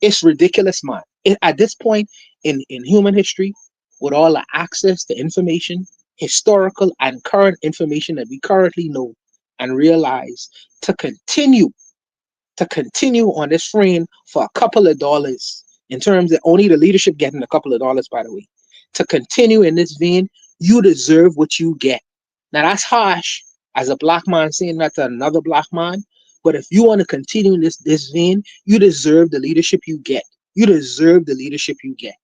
It's ridiculous, man. At this point in human history, with all the access to information, historical and current information that we currently know and realize, to continue on this frame for a couple of dollars, in terms of only the leadership getting a couple of dollars, by the way, to continue in this vein, you deserve what you get. Now that's harsh as a Black man saying that to another Black man, but if you want to continue in this vein, you deserve the leadership you get. You deserve the leadership you get.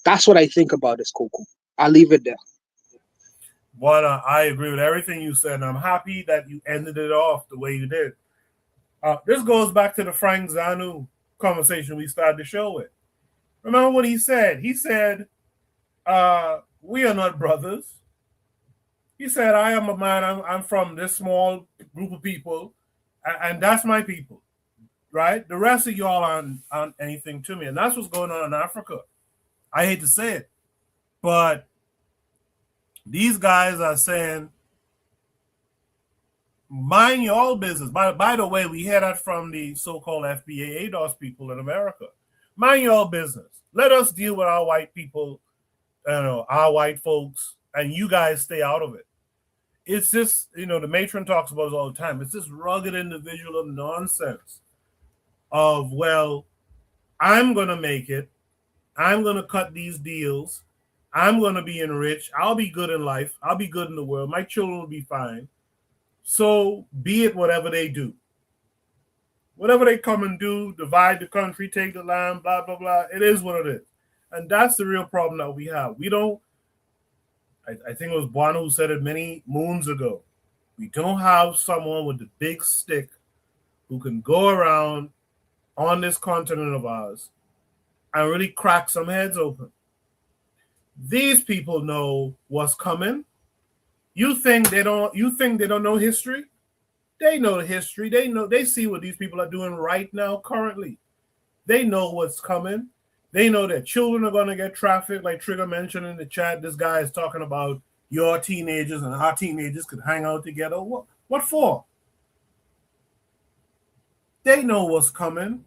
That's what I think about this, Coco. I'll leave it there. Well, I agree with everything you said, and I'm happy that you ended it off the way you did. This goes back to the Frank Zanu conversation we started the show with. Remember what he said? He said, we are not brothers. He said, I am a man, I'm from this small group of people, and that's my people, right? The rest of y'all aren't anything to me. And that's what's going on in Africa. I hate to say it, but these guys are saying, mind your own business. By the way, we hear that from the so-called FBA ADOS people in America. Mind your own business. Let us deal with our white people, our white folks, and you guys stay out of it. It's just, the matron talks about it all the time. It's this rugged individual nonsense of, well, I'm going to make it. I'm going to cut these deals. I'm going to be enriched. I'll be good in life. I'll be good in the world. My children will be fine. So be it whatever they do. Whatever they come and do, divide the country, take the land, blah, blah, blah. It is what it is. And that's the real problem that we have. We don't, I think it was Bono who said it many moons ago. We don't have someone with the big stick who can go around on this continent of ours and really crack some heads open. These people know what's coming. You think they don't know history? They know the history. They see what these people are doing right now, currently. They know what's coming. They know that children are going to get trafficked, like Trigger mentioned in the chat. This guy is talking about your teenagers and our teenagers could hang out together. What for? They know what's coming.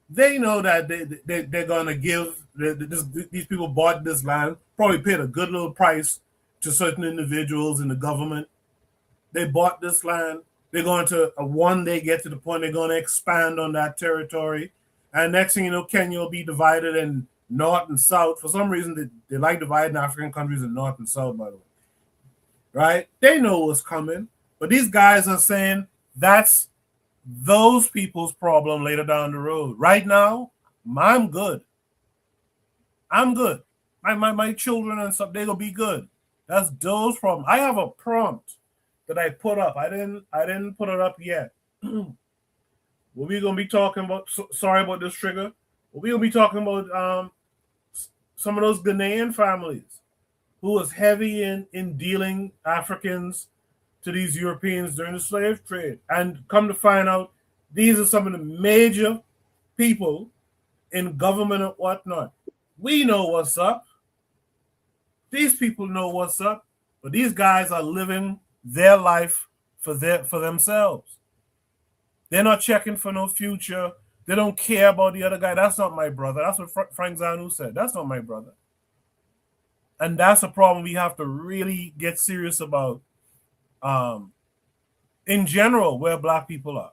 They know that they're going to give, these people bought this land, probably paid a good little price to certain individuals in the government. They bought this land. They're going to, one day get to the point they're going to expand on that territory. And next thing you know, Kenya will be divided in north and south. For some reason, they like dividing African countries in north and south, by the way. Right? They know what's coming. But these guys are saying that's those people's problem later down the road. Right now, I'm good. I'm good. My children and stuff, they'll be good. That's those problems. I have a prompt that I put up. I didn't put it up yet. What we gonna be talking about? Sorry about this trigger. What we gonna be talking about? Some of those Ghanaian families who was heavy in dealing Africans to these Europeans during the slave trade, and come to find out, these are some of the major people in government and whatnot. We know what's up. These people know what's up, but these guys are living their life for themselves. They're not checking for no future. They don't care about the other guy. That's not my brother. That's what Frank Zanu said. That's not my brother. And that's a problem we have to really get serious about. In general, where black people are.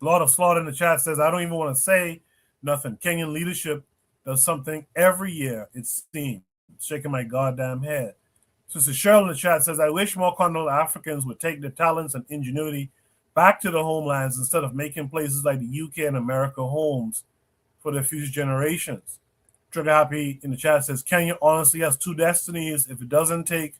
A lot of slaughter in the chat says, I don't even want to say nothing. Kenyan leadership does something every year, it seems. Shaking my goddamn head. Sister Cheryl in the chat says, I wish more continental Africans would take their talents and ingenuity back to the homelands instead of making places like the UK and America homes for their future generations. Trigger Happy in the chat says, Kenya honestly has two destinies. If it doesn't take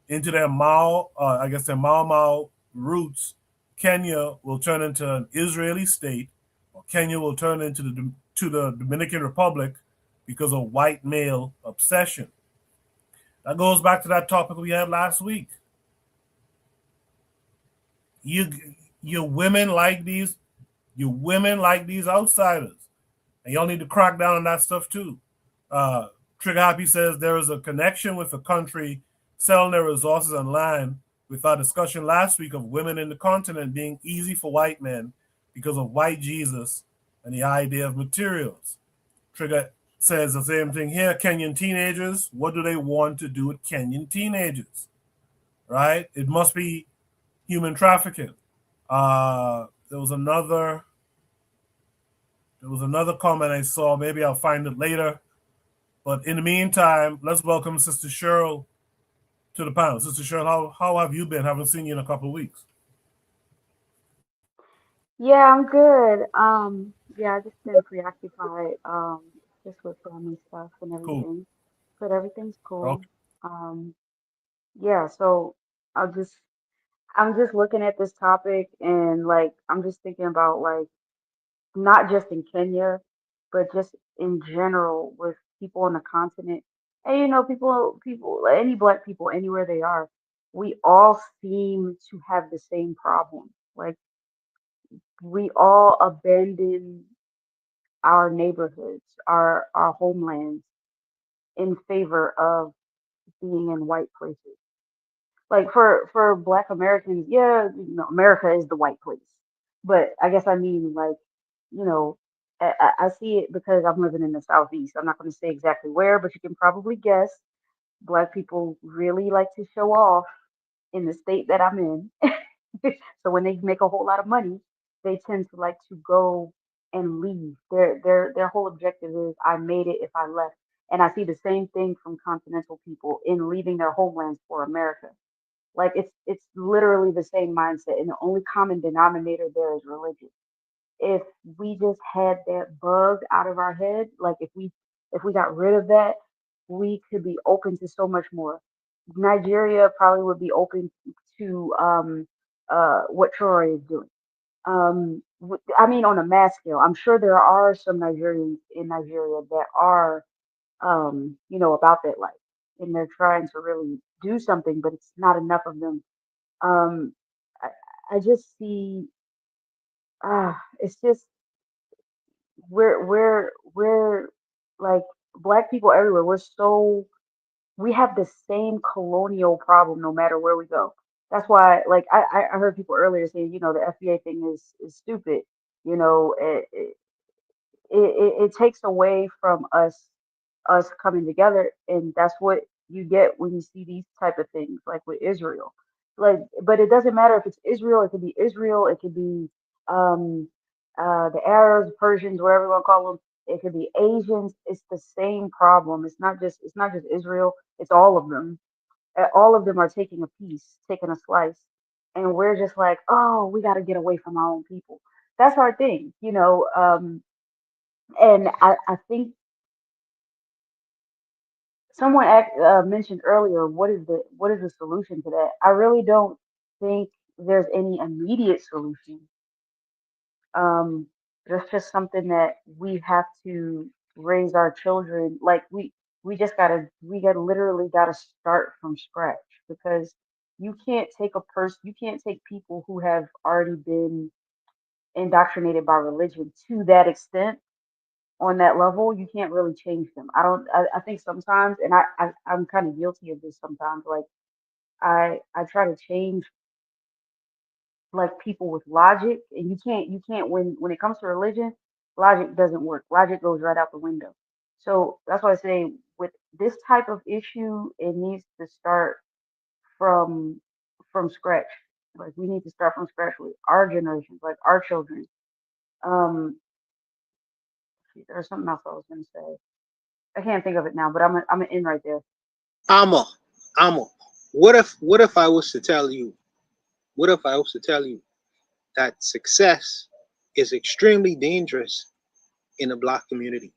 into their their Mau roots, Kenya will turn into an Israeli state, or Kenya will turn into the Dominican Republic because of white male obsession. That goes back to that topic we had last week. You women like these outsiders, and y'all need to crack down on that stuff too. Trigger Happy says there is a connection with a country selling their resources online with our discussion last week of women in the continent being easy for white men because of white Jesus and the idea of materials. Trigger says the same thing here. Kenyan teenagers, what do they want to do with Kenyan teenagers? Right? It must be human trafficking. There was another comment I saw. Maybe I'll find it later. But in the meantime, let's welcome Sister Cheryl to the panel. Sister Cheryl, how have you been? Haven't seen you in a couple of weeks. Yeah, I'm good. Yeah, I just been preoccupied, just with family stuff and Cool. everything. But everything's cool. Okay. Yeah, so I'm just looking at this topic and like I'm just thinking about like not just in Kenya, but just in general with people on the continent. And people, any black people anywhere they are, we all seem to have the same problem. Like we all abandon our neighborhoods, our homelands in favor of being in white places. Like for Black Americans, yeah, America is the white place. But I guess I mean like, you know, I see it because I'm living in the southeast. I'm not going to say exactly where, but you can probably guess. Black people really like to show off in the state that I'm in. So when they make a whole lot of money, they tend to like to go and leave. Their whole objective is I made it if I left. And I see the same thing from continental people in leaving their homelands for America. Like it's literally the same mindset, and the only common denominator there is religion. If we just had that bug out of our head, like if we got rid of that, we could be open to so much more. Nigeria probably would be open to what Troy is doing. I mean, on a mass scale, I'm sure there are some Nigerians in Nigeria that are, about that life, and they're trying to really do something, but it's not enough of them. Um, I, I just see, it's just we're like black people everywhere. We have the same colonial problem no matter where we go. That's why, like, I heard people earlier saying, the FBA thing is stupid. You know, it takes away from us coming together, and that's what you get when you see these type of things, like with Israel. Like, but it doesn't matter if it's Israel. It could be Israel. It could be um, the Arabs, Persians, whatever you want to call them. It could be Asians. It's the same problem. It's not just Israel. It's all of them. All of them are taking a piece, taking a slice, and we're just like, oh, we got to get away from our own people. That's our thing. And I think someone mentioned earlier, what is the solution to that? I really don't think there's any immediate solution. Um, that's just something that we have to raise our children. Like we gotta literally gotta start from scratch because you can't take people who have already been indoctrinated by religion to that extent on that level. You can't really change them. I think sometimes, and I'm kind of guilty of this sometimes. Like I try to change like people with logic, and you can't when it comes to religion, logic doesn't work. Logic goes right out the window. So that's why I say with this type of issue, it needs to start from scratch. Like we need to start from scratch with our generations, like our children. Um, there's something else I was gonna say. I can't think of it now, but I'm gonna end right there. Amma, Amma. What if I was to tell you? What if I was to tell you that success is extremely dangerous in the black community?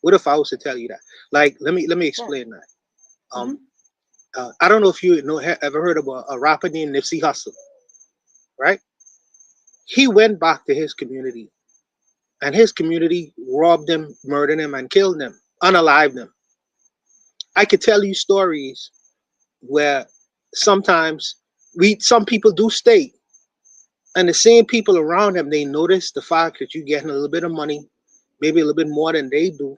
What if I was to tell you that? Like, let me Yeah. explain that. Hmm. Um, I don't know if you know ever heard of a rapper named Nipsey Hussle, right? He went back to his community, and his community robbed him, murdered him, and killed him, unalived him. I could tell you stories where sometimes some people do stay, and the same people around him, they notice the fact that you're getting a little bit of money, maybe a little bit more than they do,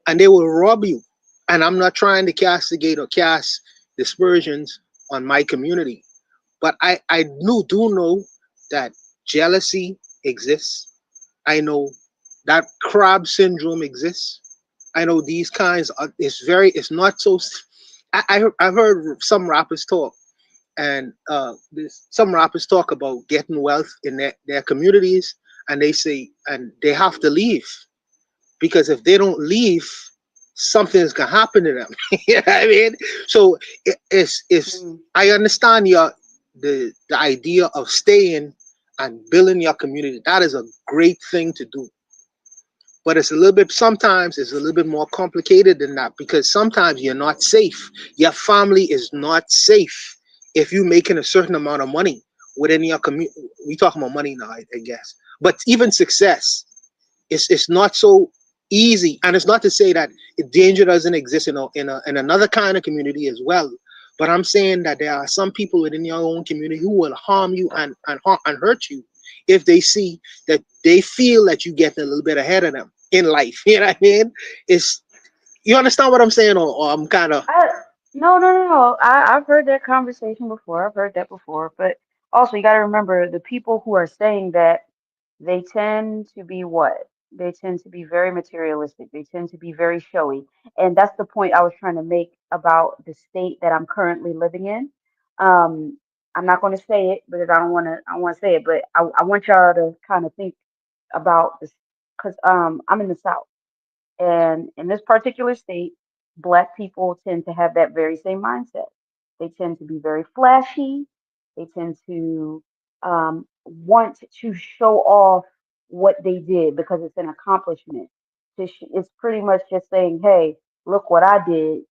and they will rob you. And I'm not trying to castigate or cast dispersions on my community, but I do know that jealousy exists. I know that crab syndrome exists. I know these kinds are, it's not so. I've heard some rappers talk, and some rappers talk about getting wealth in their communities, and they say, and they have to leave because if they don't leave, something's gonna happen to them. You know what I mean? So it's Mm. I understand the idea of staying and building your community. That is a great thing to do. But it's a little bit sometimes it's a little bit more complicated than that because sometimes you're not safe. Your family is not safe if you're making a certain amount of money within your community. We talk about money now, I guess. But even success, it's not so easy. And it's not to say that danger doesn't exist in another kind of community as well. But I'm saying that there are some people within your own community who will harm you and hurt you if they see that they feel that you're getting a little bit ahead of them in life. You know what I mean? It's you understand what I'm saying, or I'm kind of I no. I've heard that conversation before. I've heard that before. But also you gotta remember the people who are saying that they tend to be what? They tend to be very materialistic. They tend to be very showy. And that's the point I was trying to make about the state that I'm currently living in. Um, I'm not gonna say it because I don't wanna say it, but I want y'all to kind of think about this because I'm in the South. And in this particular state, Black people tend to have that very same mindset. They tend to be very flashy. They tend to want to show off what they did because it's an accomplishment. It's pretty much just saying, "Hey, look what I did.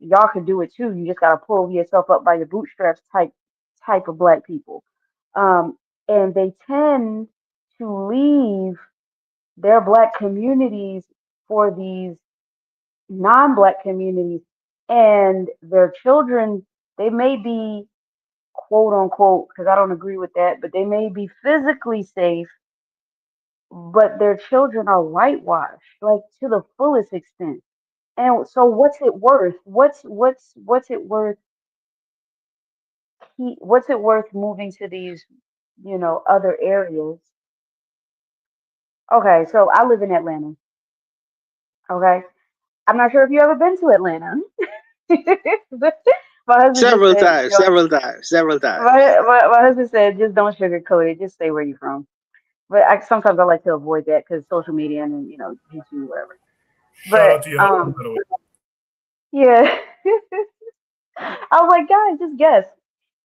Y'all can do it too. You just gotta pull yourself up by your bootstraps." Type of Black people, and they tend to leave their Black communities for these non-Black communities, and their children, they may be quote unquote, because I don't agree with that, but they may be physically safe, but their children are whitewashed like to the fullest extent. And so what's it worth? What's it worth? What's it worth moving to these, other areas? Okay, so I live in Atlanta. Okay, I'm not sure if you ever been to Atlanta. My husband just several said, times, several times, several times. my husband said, just don't sugarcoat it. Just say where you're from. But sometimes I like to avoid that because social media and YouTube, whatever. Shout But out to your husband, by the way. yeah, I was like, guys, just guess.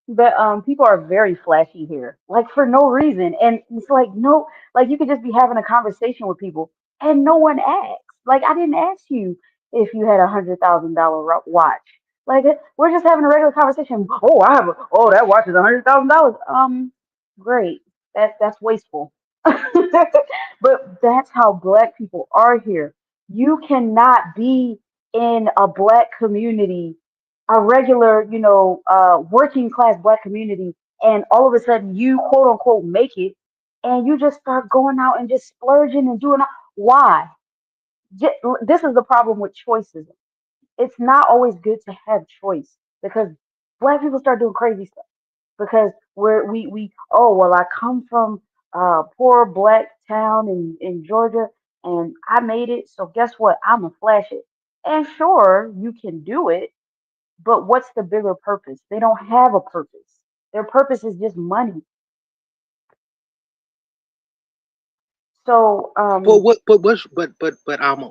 But people are very flashy here, like for no reason, and it's like no, like you could just be having a conversation with people. and no one asked. Like I didn't ask you if you had $100,000 watch. Like we're just having a regular conversation. Oh, I have. Oh, that watch is $100,000. Great. That's wasteful. But that's how black people are here. You cannot be in a black community, a regular, working class black community, and all of a sudden you quote unquote make it, and you just start going out and just splurging and doing. Why? This is the problem with choices. It's not always good to have choice because black people start doing crazy stuff because we oh well, I come from a poor black town in Georgia and I made it, so guess what, I'm gonna flash it. And sure, you can do it, but what's the bigger purpose? They don't have a purpose. Their purpose is just money. So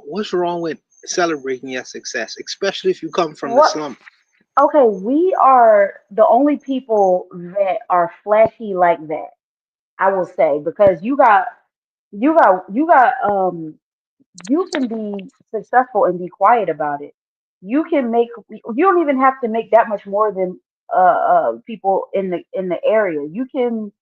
What's wrong with celebrating your success, especially if you come from the what slum? okay, we are the only people that are flashy like that, I will say, because you got you can be successful and be quiet about it. You don't even have to make that much more than people in the area. You can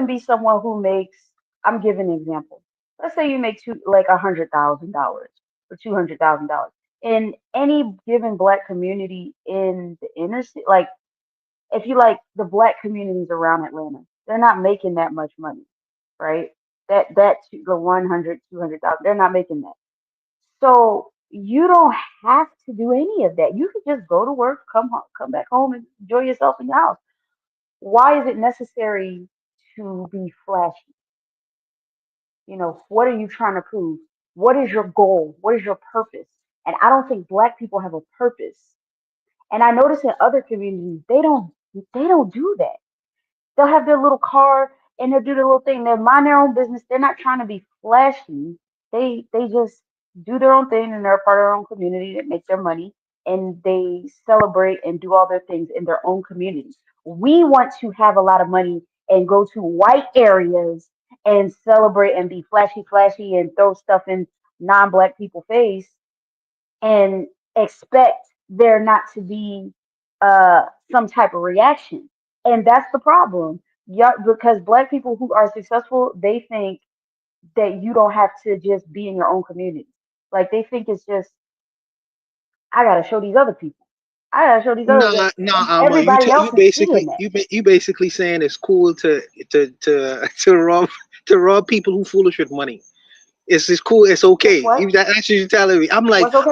be someone who makes, I'm giving an example. Let's say you make like $100,000 or $200,000 in any given black community in the inner city. Like if you like the black communities around Atlanta, they're not making that much money, right? The 100, 200,000, they're not making that. So you don't have to do any of that. You could just go to work, come back home, and enjoy yourself in your house. Why is it necessary to be flashy? What are you trying to prove? What is your goal? What is your purpose? And I don't think black people have a purpose. And I notice in other communities, they don't do that. They'll have their little car and they'll do their little thing. They'll mind their own business. They're not trying to be flashy. They just do their own thing and they're a part of their own community that makes their money and they celebrate and do all their things in their own communities. We want to have a lot of money and go to white areas and celebrate and be flashy, flashy and throw stuff in non-black people face and expect there not to be some type of reaction. And that's the problem. Yeah, because black people who are successful, they think that you don't have to just be in your own community. Like they think it's just, I gotta show these other people. I gotta show these other, Nah, and nah, everybody else is seeing that. you basically saying it's cool to rob to rob people who foolish with money. It's cool. It's It's okay. what? That's what you're telling me. I'm like, What's okay?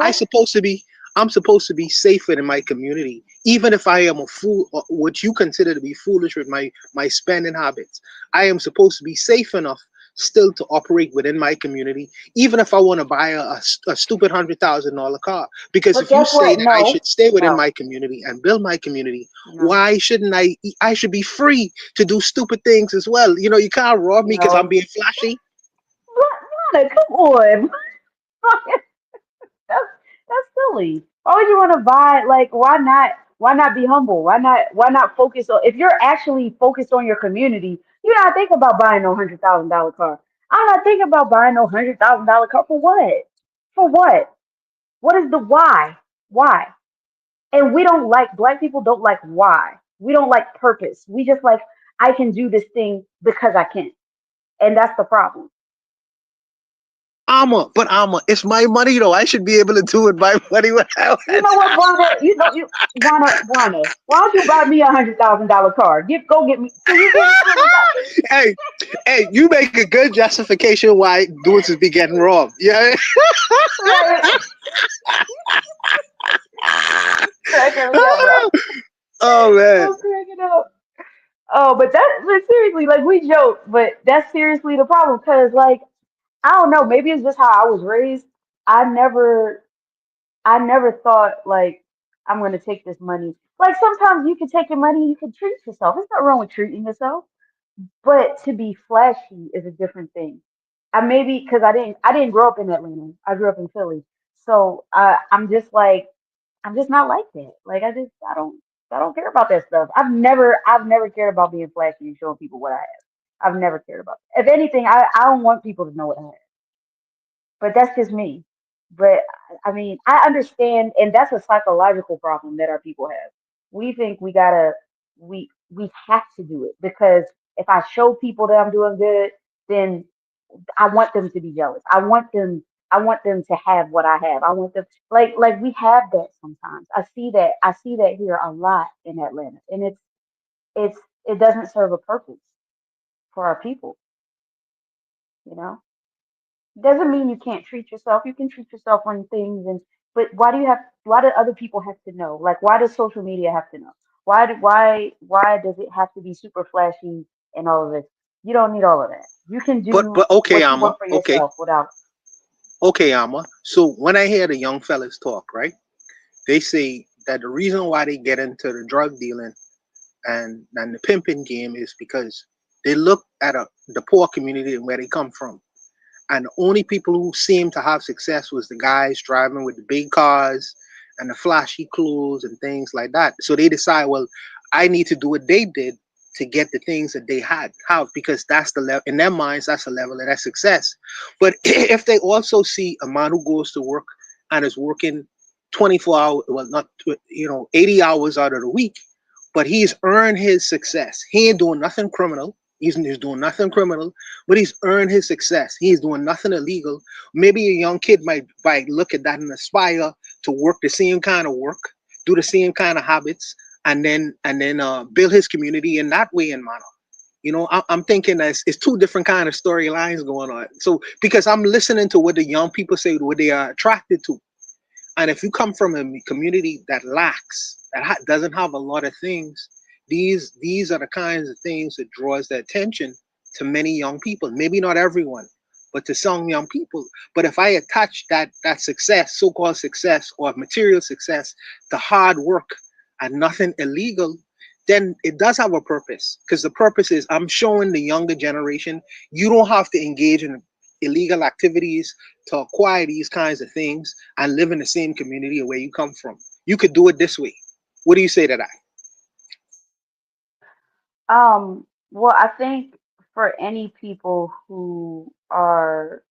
I'm supposed to be safer in my community, even if I am a fool, or what you consider to be foolish with my spending habits. I am supposed to be safe enough still to operate within my community, even if I want to buy a stupid $100,000 car. Because But if you guess say what? that I should No, stay within no, my community and build my community, no, why shouldn't I? I should be free to do stupid things as well. You can't rob me because I'm no. being flashy. Lana, come on. That's that's silly. Why would you want to buy? Like, why not? Why not be humble? Why not focus on? If you're actually focused on your community, you're not thinking about buying no $100,000 car. I'm not thinking about buying no $100,000 car for what? For what? What is the why? Why? And we don't like black people. Don't like why. We don't like purpose. We just like I can do this thing because I can, and that's the problem. It's my money though. I should be able to do with my money what I You want. know what, Wanda? Wanda, why don't you buy me $100,000 car? Go get me. Can you get me $100,000? hey, hey, you make a good justification why dudes is be getting robbed. Yeah. Right? Cracking me up, bro. Oh man. I'm cracking up. Oh, but seriously, like we joke, but that's seriously the problem. Cause like I don't know, maybe it's just how I was raised. I never, I never thought like I'm gonna take this money. Like sometimes you can take your money, you can treat yourself. There's not wrong with treating yourself. But to be flashy is a different thing. I maybe because I didn't grow up in Atlanta. I grew up in Philly. So I'm just not like that. Like I don't care about that stuff. I've never cared about being flashy and showing people what I have. I've never cared about that. If anything, I don't want people to know what I have. But that's just me. But I mean, I understand, and that's a psychological problem that our people have. We think we have to do it because if I show people that I'm doing good, then I want them to be jealous. I want them to have what I have. I want them like we have that sometimes. I see that here a lot in Atlanta. And it's it doesn't serve a purpose for our people, you know? Doesn't mean you can't treat yourself. You can treat yourself on things but why do other people have to know? Like why does social media have to know? Why does it have to be super flashy and all of this? You don't need all of that. You can do But okay, what you Amma. want for Okay, yourself without. okay, Amma. So when I hear the young fellas talk, right, they say that the reason why they get into the drug dealing and the pimping game is because they look at the poor community and where they come from. And the only people who seem to have success was the guys driving with the big cars and the flashy clothes and things like that. So they decide, well, I need to do what they did to get the things that they have because that's the level in their minds. That's the level of their success. But if they also see a man who goes to work and is working 24 hours, well, not 80 hours out of the week, but he's earned his success. He ain't doing nothing criminal. He's doing nothing criminal, but he's earned his success. He's doing nothing illegal. Maybe a young kid might look at that and aspire to work the same kind of work, do the same kind of habits, and then build his community in that way and manner. I'm thinking that it's two different kind of storylines going on. So because I'm listening to what the young people say, what they are attracted to, and if you come from a community that lacks, doesn't have a lot of things, these are the kinds of things that draws the attention to many young people. Maybe not everyone, but to some young people. But if I attach that success, so-called success or material success, to hard work and nothing illegal, then it does have a purpose. Because the purpose is I'm showing the younger generation you don't have to engage in illegal activities to acquire these kinds of things and live in the same community where you come from. You could do it this way. What do you say to that? Well, I think for any people who are,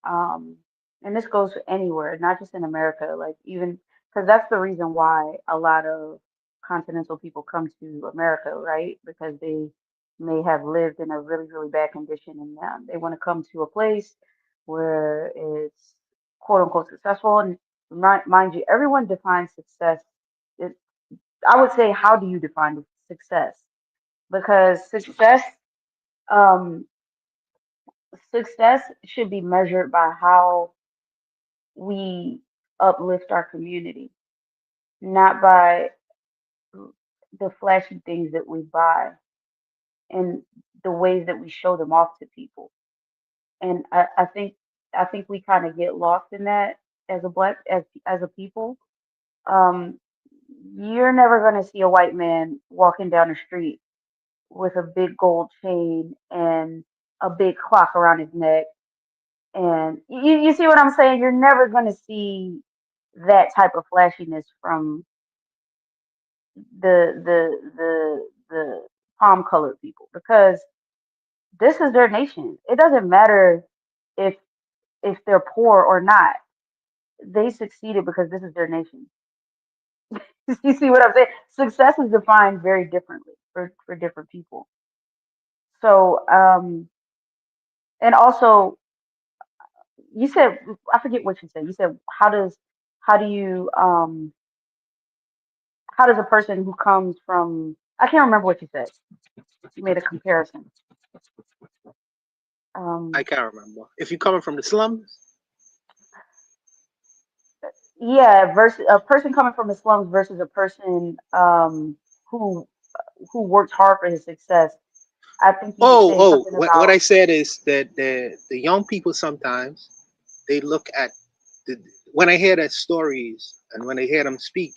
and this goes anywhere, not just in America, like even because that's the reason why a lot of continental people come to America, right? Because they may have lived in a really, really bad condition and they want to come to a place where it's quote unquote successful. And mind you, everyone defines success. It, I would say, how do you define success? Because um, success should be measured by how we uplift our community, not by the flashy things that we buy and the ways that we show them off to people. And I think we kind of get lost in that as a as a people. Um, you're never gonna see a white man walking down the street with a big gold chain and a big clock around his neck. And you see what I'm saying? You're never going to see that type of flashiness from the palm colored people because this is their nation. It doesn't matter if they're poor or not. They succeeded because this is their nation. You see what I'm saying? Success is defined very differently for different people. So and also you said I forget what you said. You said how do you how does a person who comes from I can't remember what you said. You made a comparison. I Um, can't remember. If you're coming from the slums, yeah, versus a person coming from the slums versus a person who works hard for his success. I think you were saying something what about I said is that the young people sometimes they look at the when I hear their stories and when I hear them speak,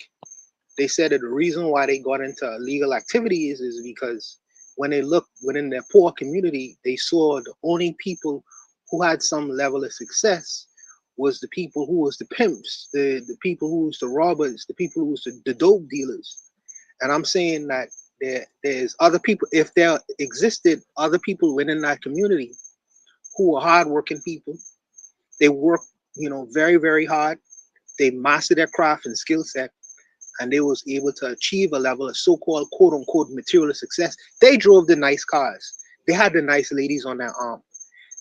they said that the reason why they got into illegal activities is because when they looked within their poor community, they saw the only people who had some level of success was the people who was the pimps, the people who was the robbers, the people who was the dope dealers. And I'm saying that there's other people, if there existed other people within that community who are hardworking people, they work very, very hard. They mastered their craft and skill set, and they was able to achieve a level of so-called quote unquote material success. They drove the nice cars. They had the nice ladies on their arm.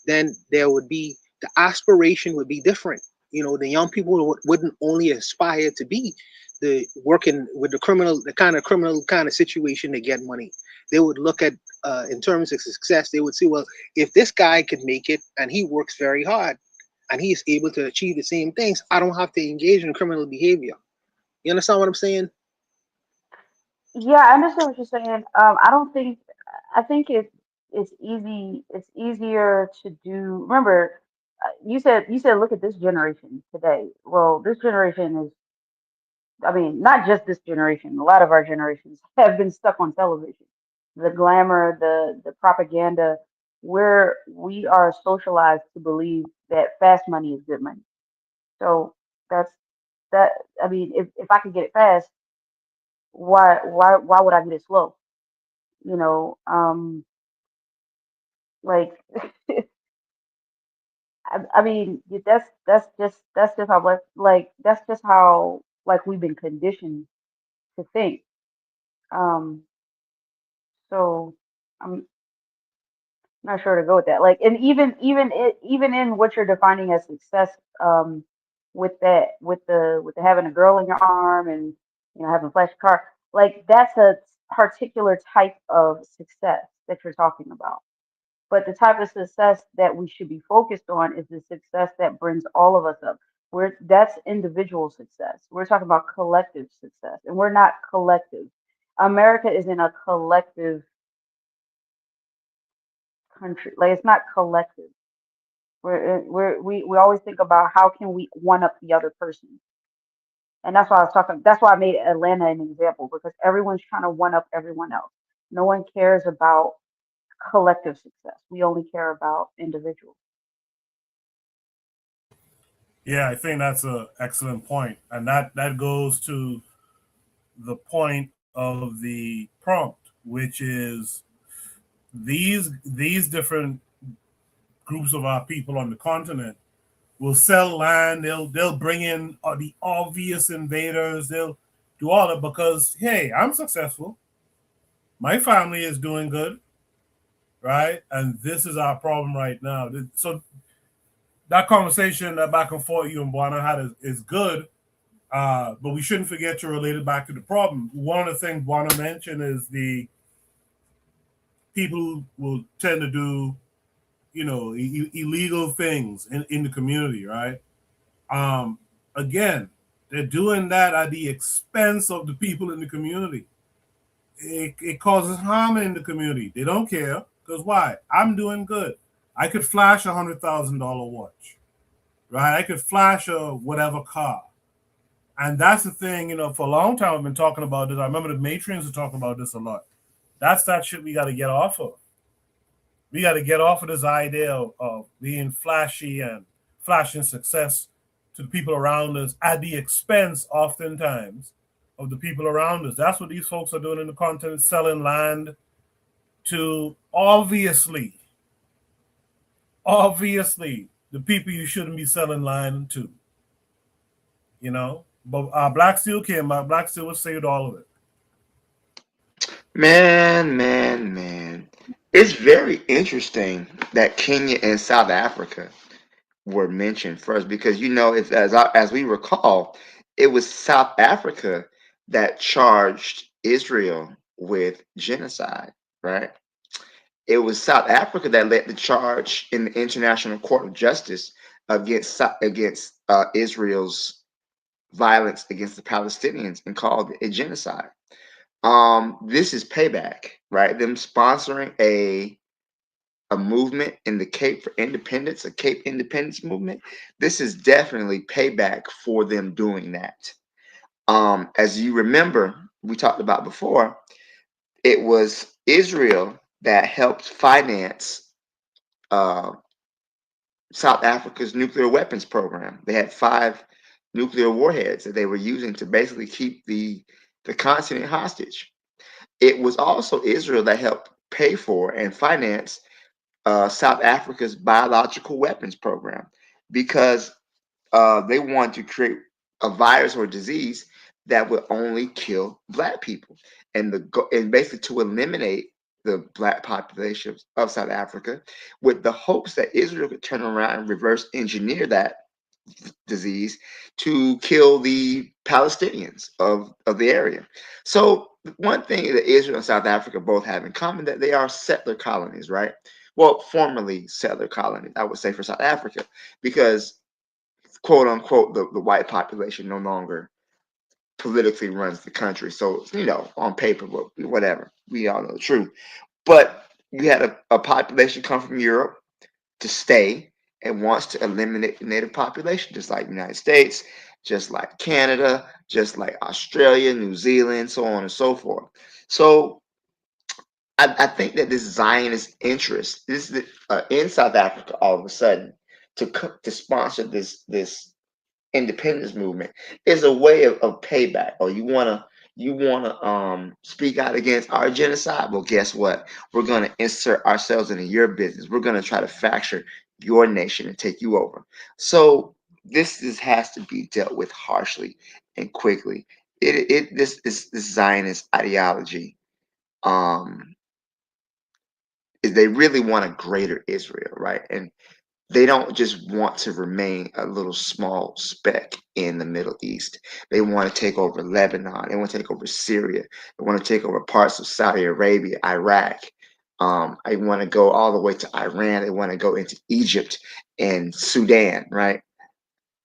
Then there would be the aspiration would be different. The young people wouldn't only aspire to be the working with the kind of criminal kind of situation to get money. They would look at in terms of success. They would say, well, if this guy could make it and he works very hard and he's able to achieve the same things, I don't have to engage in criminal behavior. You understand what I'm saying? Yeah, I understand what you're saying. I don't think I think it's easy. It's easier to do. Remember, you said look at this generation today. Well, this generation is. I mean, not just this generation. A lot of our generations have been stuck on television, the glamour, the propaganda, where we are socialized to believe that fast money is good money. So that's that. I mean, if I could get it fast, why would I get it slow? You know, like I mean that's just how that's just how like we've been conditioned to think. Um, so I'm not sure to go with that. Like, and even in what you're defining as success, with that with the having a girl in your arm and having a flash car, like that's a particular type of success that you're talking about. But the type of success that we should be focused on is the success that brings all of us up. That's individual success. We're talking about collective success, and we're not collective. America isn't a collective country. Like it's not collective. We always think about how can we one up the other person, and that's why I was talking. That's why I made Atlanta an example because everyone's trying to one up everyone else. No one cares about collective success. We only care about individual. Yeah, I think that's an excellent point, and that goes to the point of the prompt, which is these different groups of our people on the continent will sell land. They'll bring in the obvious invaders. They'll do all that because hey, I'm successful. My family is doing good, right? And this is our problem right now. So that conversation, that back and forth you and Buana had is good. But we shouldn't forget to relate it back to the problem. One of the things Buana mentioned is the people who will tend to do, illegal things in the community, right? Um, Again, they're doing that at the expense of the people in the community. It causes harm in the community. They don't care because why? I'm doing good. I could flash $100,000 watch, right? I could flash a whatever car. And that's the thing, for a long time I've been talking about this. I remember the matrons were talking about this a lot. That's that shit we got to get off of. We got to get off of this idea of being flashy and flashing success to the people around us at the expense, oftentimes, of the people around us. That's what these folks are doing in the continent, selling land to obviously the people you shouldn't be selling land to. But Black Steel came out. Black Steel was saved all of it. Man. It's very interesting that Kenya and South Africa were mentioned first because if as we recall, it was South Africa that charged Israel with genocide, right? It was South Africa that led the charge in the International Court of Justice against Israel's violence against the Palestinians and called it a genocide. This is payback, right? Them sponsoring a movement in the Cape for Independence, a Cape Independence movement. This is definitely payback for them doing that. As you remember, we talked about before, it was Israel that helped finance South Africa's nuclear weapons program. They had 5 nuclear warheads that they were using to basically keep the continent hostage. It was also Israel that helped pay for and finance South Africa's biological weapons program because they want to create a virus or disease that would only kill black people, and basically to eliminate the black population of South Africa, with the hopes that Israel could turn around and reverse engineer that disease to kill the Palestinians of the area. So one thing that Israel and South Africa both have in common, that they are settler colonies, right? Well, formerly settler colonies, I would say, for South Africa, because quote unquote the white population no longer politically runs the country. So, on paper, but whatever, we all know the truth. But you had a population come from Europe to stay and wants to eliminate the native population, just like the United States, just like Canada, just like Australia, New Zealand, so on and so forth. So I think that this Zionist interest, in South Africa, all of a sudden, to sponsor this independence movement, is a way of payback. Or you wanna speak out against our genocide? Well, guess what? We're gonna insert ourselves into your business. We're gonna try to fracture your nation and take you over. So this has to be dealt with harshly and quickly. This Zionist ideology, is they really want a greater Israel, right? And they don't just want to remain a little small speck in the Middle East. They want to take over Lebanon. They want to take over Syria. They want to take over parts of Saudi Arabia, Iraq. I want to go all the way to Iran. They want to go into Egypt and Sudan, right?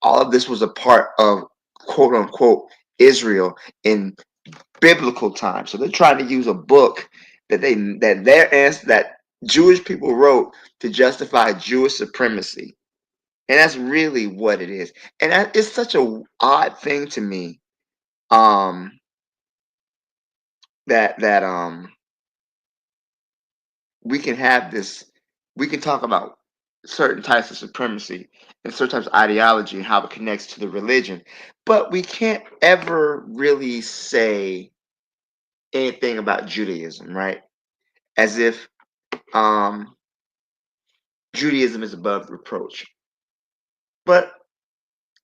All of this was a part of quote unquote Israel in biblical times. So they're trying to use a book that Jewish people wrote to justify Jewish supremacy. And that's really what it is. And it's such a odd thing to me, that we can have this, we can talk about certain types of supremacy and certain types of ideology and how it connects to the religion, but we can't ever really say anything about Judaism, right? As if Judaism is above reproach. But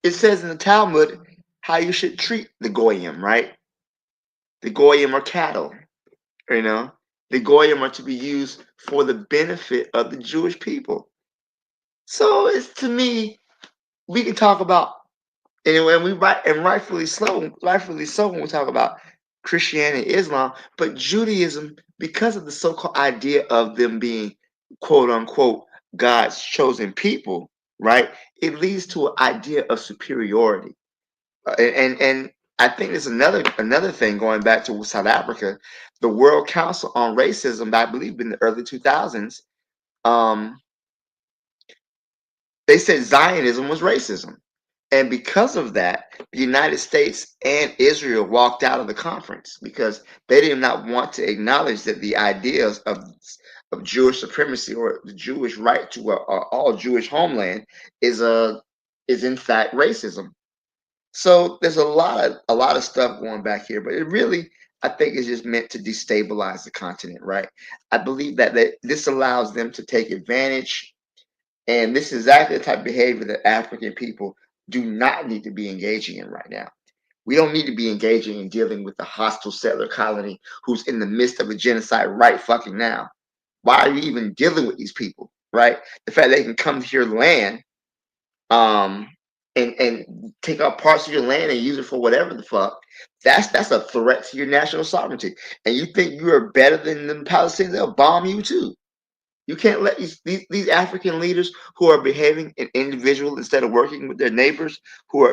it says in the Talmud how you should treat the Goyim, right? The Goyim are cattle, The Goyim are to be used for the benefit of the Jewish people. So it's, to me, we can talk about, and rightfully so when we talk about Christianity and Islam, but Judaism, because of the so-called idea of them being quote unquote God's chosen people, right? It leads to an idea of superiority. And I think there's another thing going back to South Africa. The World Council on Racism, I believe in the early 2000s, they said Zionism was racism. And because of that, the United States and Israel walked out of the conference because they did not want to acknowledge that the ideas of Jewish supremacy, or the Jewish right to a all Jewish homeland, is in fact racism. So there's a lot of stuff going back here, but it really, I think, is just meant to destabilize the continent, right? I believe that this allows them to take advantage, and this is exactly the type of behavior that African people do not need to be engaging in right now. We don't need to be engaging in dealing with the hostile settler colony who's in the midst of a genocide right fucking now. Why are you even dealing with these people, right? The fact that they can come to your land, and take out parts of your land and use it for whatever the fuck, that's a threat to your national sovereignty. And you think you are better than the Palestinians? They'll bomb you too. You can't let these African leaders who are behaving in individual instead of working with their neighbors,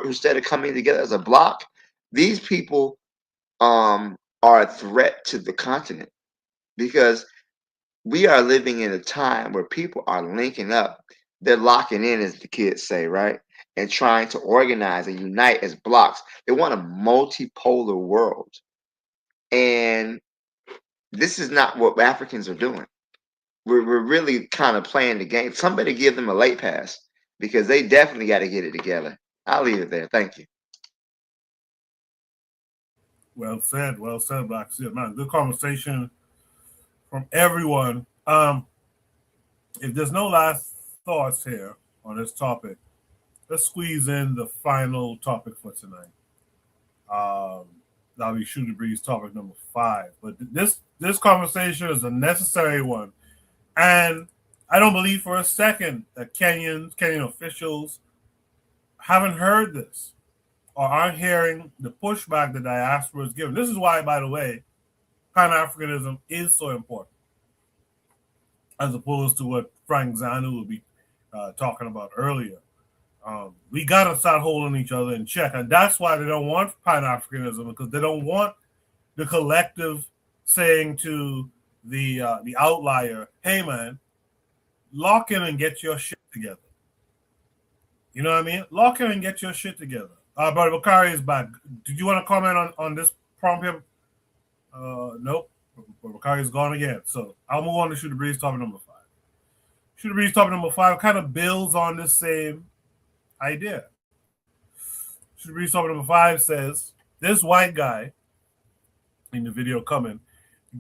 instead of coming together as a block. These people are a threat to the continent, because we are living in a time where people are linking up. They're locking in, as the kids say, right? And trying to organize and unite as blocks. They want a multipolar world. And this is not what Africans are doing. We're really kind of playing the game. Somebody give them a late pass, because they definitely got to get it together. I'll leave it there. Thank you. Well said, Black Seal. Man, good conversation from everyone. If there's no last thoughts here on this topic, let's squeeze in the final topic for tonight. That'll be Shoot the Breeze topic number 5. But this conversation is a necessary one, and I don't believe for a second that Kenyan officials haven't heard this or aren't hearing the pushback the diaspora is giving. This is why, by the way, Pan-Africanism is so important, as opposed to what Frank Zanu will be talking about earlier. We got to start holding each other in check. And that's why they don't want Pan-Africanism, because they don't want the collective saying to the outlier, hey, man, lock in and get your shit together. You know what I mean? Lock in and get your shit together. Brother Bakari is back. Did you want to comment on this prompt here? Nope. Brother Bakari is gone again. So I'll move on to Shoot the Breeze topic number 5. Shoot the Breeze topic number 5 kind of builds on this same idea. Shoot the Breeze topic number 5 says, this white guy in the video coming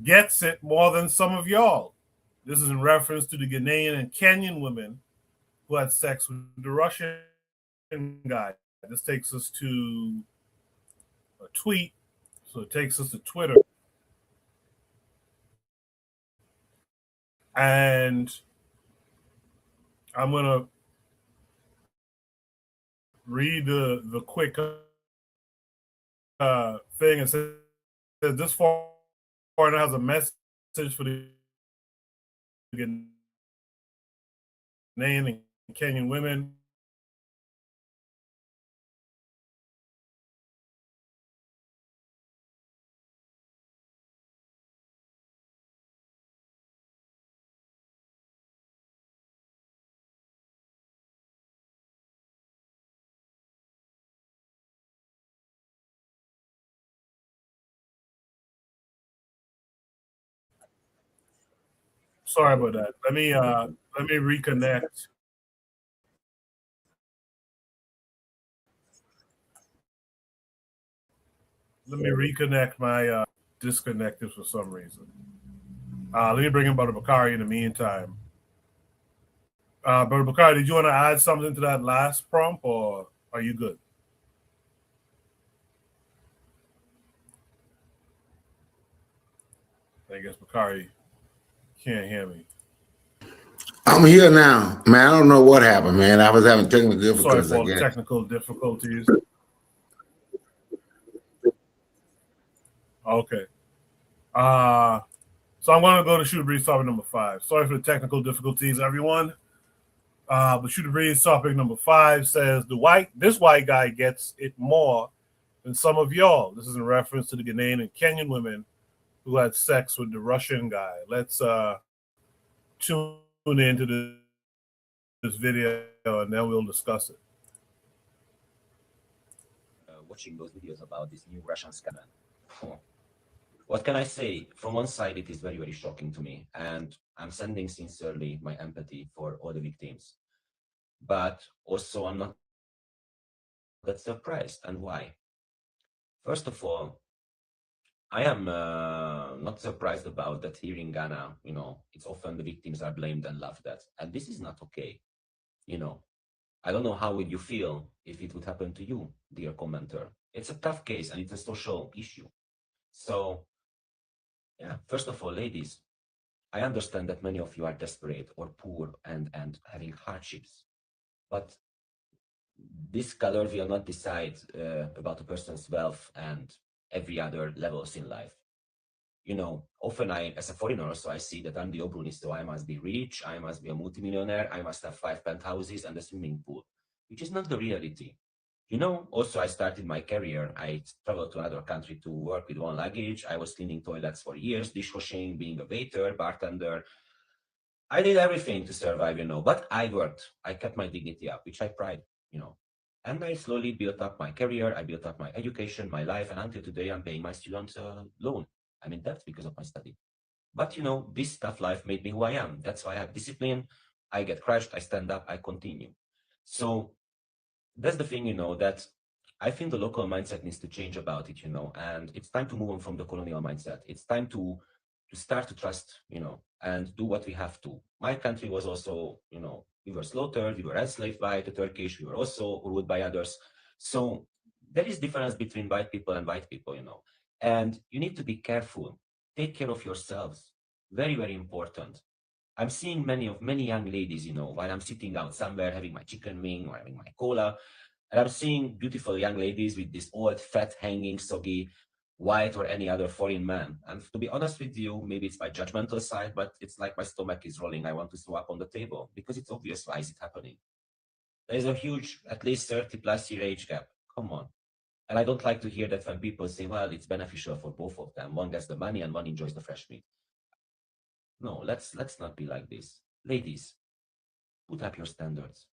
gets it more than some of y'all. This is in reference to the Ghanaian and Kenyan women who had sex with the Russian guy. This takes us to a tweet. So it takes us to Twitter. And I'm going to read the quick thing. It says, this foreigner has a message for the Ghanaian and Kenyan women. Sorry about that. Let me reconnect. Let me reconnect my disconnected for some reason. Let me bring in Brother Bakari in the meantime. Brother Bakari, did you want to add something to that last prompt, or are you good? I guess Bakari can't hear me. I'm here now, man. I don't know what happened, man. I was having technical difficulties. Sorry for all the technical difficulties. Okay. So I'm going to go to Shoot the Breeze topic number 5. Sorry for the technical difficulties, everyone. But Shoot the Breeze topic number 5 says this white guy gets it more than some of y'all. This is in reference to the Ghanaian and Kenyan women who had sex with the Russian guy. Let's tune into this video and then we'll discuss it. Watching those videos about this new Russian scandal. What can I say? From one side, it is very, very shocking to me, and I'm sending sincerely my empathy for all the victims. But also, I'm not that surprised. And why? First of all, I am not surprised about that here in Ghana, it's often the victims are blamed and laughed at. And this is not okay. I don't know how would you feel if it would happen to you, dear commenter. It's a tough case and it's a social issue. So, yeah, first of all, ladies, I understand that many of you are desperate or poor and having hardships. But this color will not decide about a person's wealth and every other levels in life. Often as a foreigner also, I see that I'm the Obruni, so I must be rich, I must be a multimillionaire, I must have 5 penthouses and a swimming pool, which is not the reality. Also I started my career, I traveled to another country to work with one luggage, I was cleaning toilets for years, dishwashing, being a waiter, bartender. I did everything to survive, but I worked, I kept my dignity up, which I pride, and I slowly built up my career, I built up my education, my life, and until today I'm paying my student loan. I'm in debt because of my study. But this tough life made me who I am. That's why I have discipline. I get crushed, I stand up, I continue. So that's the thing, that I think the local mindset needs to change about it, and it's time to move on from the colonial mindset. It's time to to start to trust, and do what we have to. My country was also, we were slaughtered, we were enslaved by the Turkish, we were also ruled by others. So there is difference between white people and white people, and you need to be careful. Take care of yourselves. Very, very important. I'm seeing many young ladies, while I'm sitting out somewhere having my chicken wing or having my cola, and I'm seeing beautiful young ladies with this old, fat, hanging, soggy, white or any other foreign man. And to be honest with you, maybe it's my judgmental side, but it's like my stomach is rolling. I want to throw up on the table because it's obvious. Why is it happening? There's a huge, at least 30+ year age gap. Come on. And I don't like to hear that when people say, well, it's beneficial for both of them. One gets the money and one enjoys the fresh meat. No, let's not be like this. Ladies, put up your standards.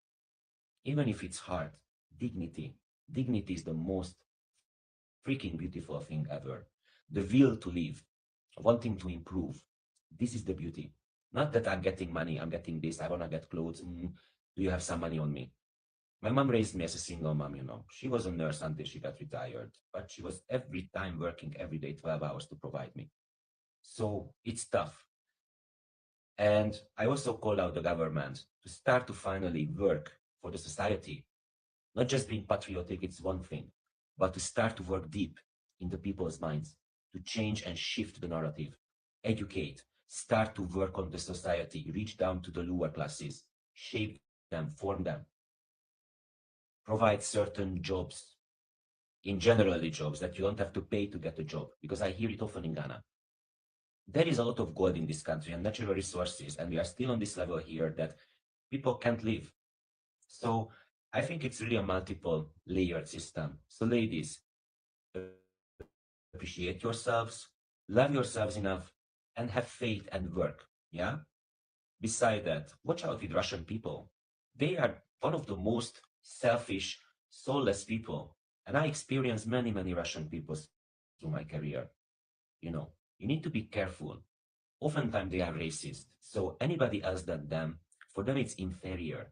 Even if it's hard, dignity. Dignity is the most freaking beautiful thing ever. The will to live, wanting to improve. This is the beauty. Not that I'm getting money, I'm getting this, I want to get clothes. Do you have some money on me? My mom raised me as a single mom, She was a nurse until she got retired, but she was every time working every day 12 hours to provide me. So it's tough. And I also call out the government to start to finally work for the society. Not just being patriotic, it's one thing, but to start to work deep in the people's minds, to change and shift the narrative, educate, start to work on the society, reach down to the lower classes, shape them, form them, provide certain jobs, in generally jobs that you don't have to pay to get a job, because I hear it often in Ghana. There is a lot of gold in this country and natural resources, and we are still on this level here that people can't live. So I think it's really a multiple layered system. So ladies, appreciate yourselves, love yourselves enough, and have faith and work. Yeah. Beside that, watch out with Russian people. They are one of the most selfish, soulless people. And I experienced many, many Russian people through my career. You need to be careful. Oftentimes they are racist. So anybody else than them, for them it's inferior.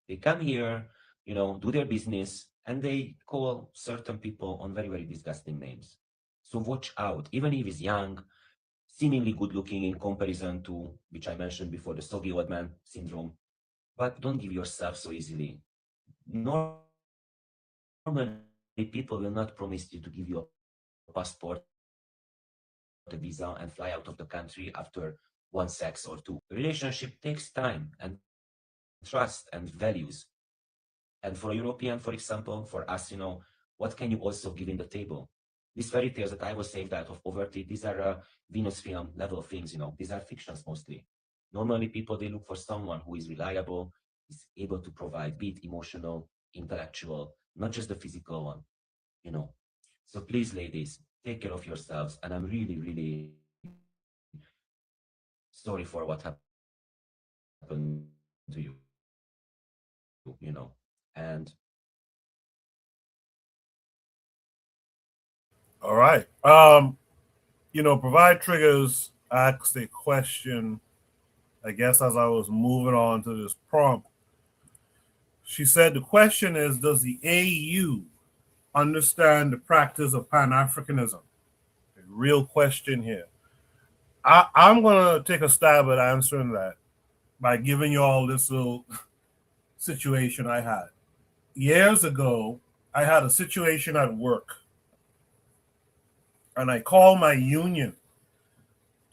They come here, do their business, and they call certain people on very, very disgusting names. So watch out. Even if he's young, seemingly good looking in comparison to, which I mentioned before, the soggy old man syndrome. But don't give yourself so easily. Normally, people will not promise you to give you a passport, a visa, and fly out of the country after one sex or two. A relationship takes time and trust and values. And for a European, for example, for us, what can you also give in the table? These fairy tales that I was saved out of poverty, these are Venus film level things, these are fictions mostly. Normally people, they look for someone who is reliable, is able to provide, be it emotional, intellectual, not just the physical one, So please, ladies, take care of yourselves. And I'm really, really sorry for what happened to you, and All right. Provide Triggers asked a question, I guess, as I was moving on to this prompt. She said the question is, does the AU understand the practice of Pan-Africanism? A real question here. I'm going to take a stab at answering that by giving you all this little situation I had. Years ago, I had a situation at work, and I called my union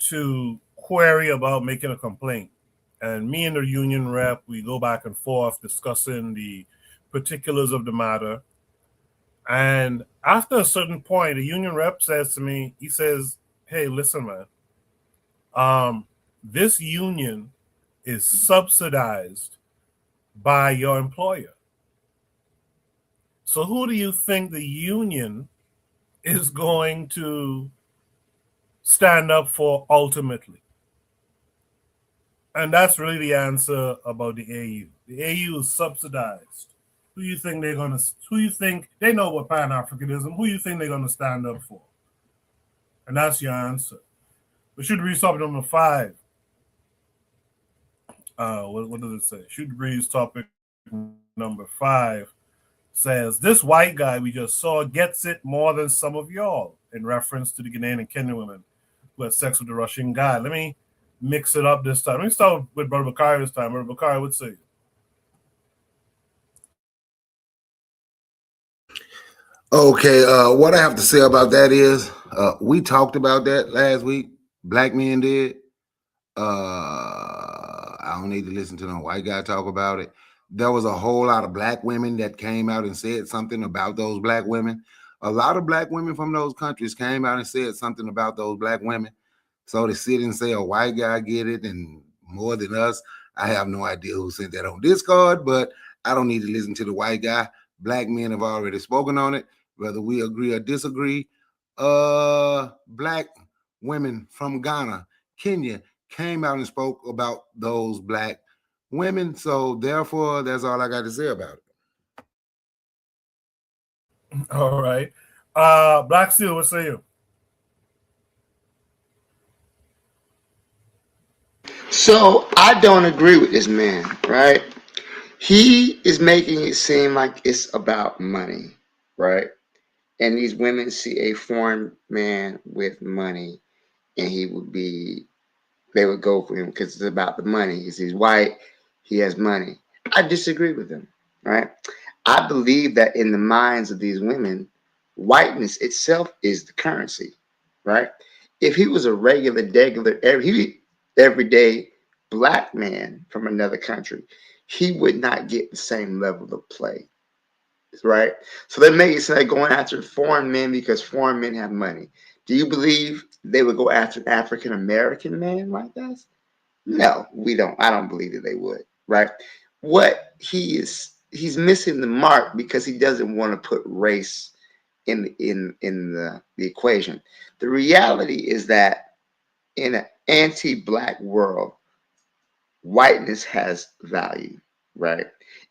to query about making a complaint. And me and the union rep, we go back and forth discussing the particulars of the matter. And after a certain point, the union rep says to me, he says, hey, listen, man, this union is subsidized by your employer. So who do you think the union is going to stand up for ultimately? And that's really the answer about the AU. The AU is subsidized. Who you think they know what Pan-Africanism, who you think they're gonna stand up for? And that's your answer. We should read topic number 5. What does it say? Should read topic number 5 says, this white guy we just saw gets it more than some of y'all, in reference to the Ghanaian and Kenyan women who had sex with the Russian guy. Let me mix it up this time. Let me start with Brother Bakari this time. Brother Bakari would say. Okay, what I have to say about that is we talked about that last week. Black men did. I don't need to listen to no white guy talk about it. There was a whole lot of black women that came out and said something about those black women. A lot of black women from those countries came out and said something about those black women. So to sit and say a white guy get it and more than us, I have no idea who sent that on Discord, but I don't need to listen to the white guy. Black men have already spoken on it, whether we agree or disagree. Black women from Ghana, Kenya, came out and spoke about those black women. So therefore, that's all I got to say about it. All right. Black Steel, what say you? So I don't agree with this man, right? He is making it seem like it's about money, right? And these women see a foreign man with money, and they would go for him because it's about the money. He's white, he has money. I disagree with him, right? I believe that in the minds of these women, whiteness itself is the currency, right? If he was a regular, everyday black man from another country, he would not get the same level of play, right? So they make it sound like going after foreign men because foreign men have money. Do you believe they would go after an African American man like that? No, we don't. I don't believe that they would, right? What he's missing the mark because he doesn't want to put race in the equation. The reality is that in an anti-black world, whiteness has value, right?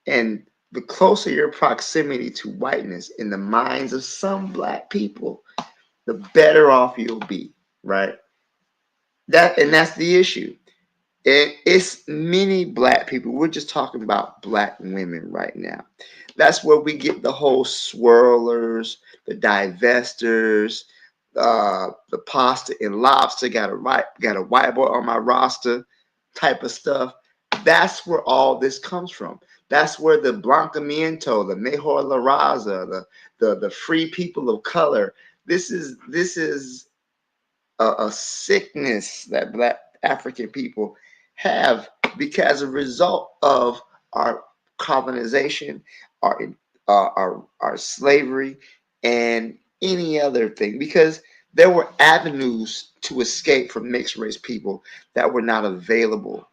And the closer your proximity to whiteness in the minds of some black people, the better off you'll be, right? That's the issue. It's many black people. We're just talking about black women right now. That's where we get the whole swirlers, the divestors, the pasta and lobster. Got a white boy on my roster type of stuff. That's where all this comes from. That's where the Blancamiento, the Mejor La Raza, the free people of color. This is a sickness that black African people have because a result of our colonization, our slavery, and any other thing. Because there were avenues to escape from mixed race people that were not available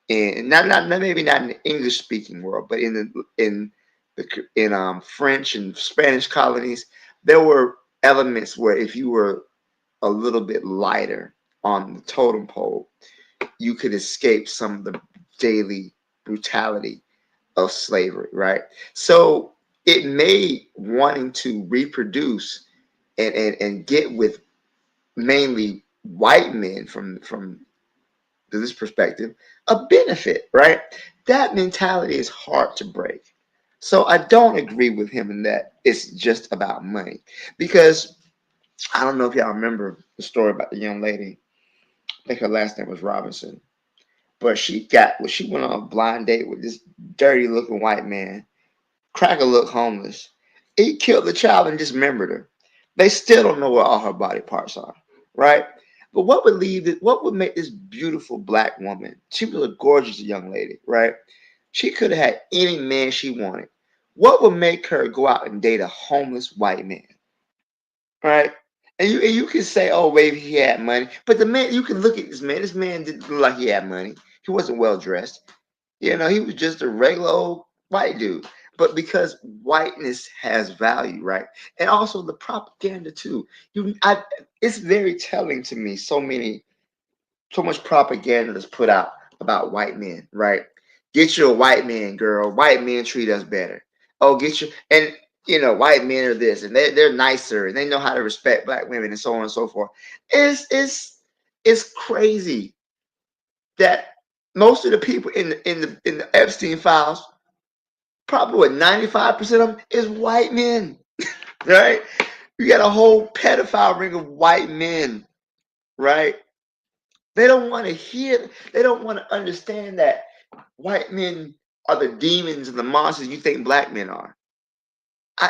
in maybe not in the English speaking world, but in French and Spanish colonies, there were elements where if you were a little bit lighter on the totem pole, you could escape some of the daily brutality of slavery, right? So it made wanting to reproduce and get with mainly white men from this perspective a benefit, right? That mentality is hard to break. So I don't agree with him in that it's just about money, because I don't know if y'all remember the story about the young lady. I think her last name was Robinson, but she went on a blind date with this dirty looking white man, cracker look homeless. He killed the child and dismembered her. They still don't know where all her body parts are, right? But what would make this beautiful black woman? She was a gorgeous young lady, right? She could have had any man she wanted. What would make her go out and date a homeless white man, right? And you can say, oh, maybe he had money, but the man, you can look at this man. This man didn't look like he had money. He wasn't well dressed. You know, he was just a regular old white dude. But because whiteness has value, right? And also the propaganda too. It's very telling to me. So much propaganda that's put out about white men, right? Get you a white man, girl. White men treat us better. Oh, and white men are this, and they're nicer, and they know how to respect black women, and so on and so forth. It's crazy that most of the people in the Epstein files, probably what 95% of them is white men, right? You got a whole pedophile ring of white men right? They don't want to hear, they don't want to understand that white men are the demons and the monsters you think black men are.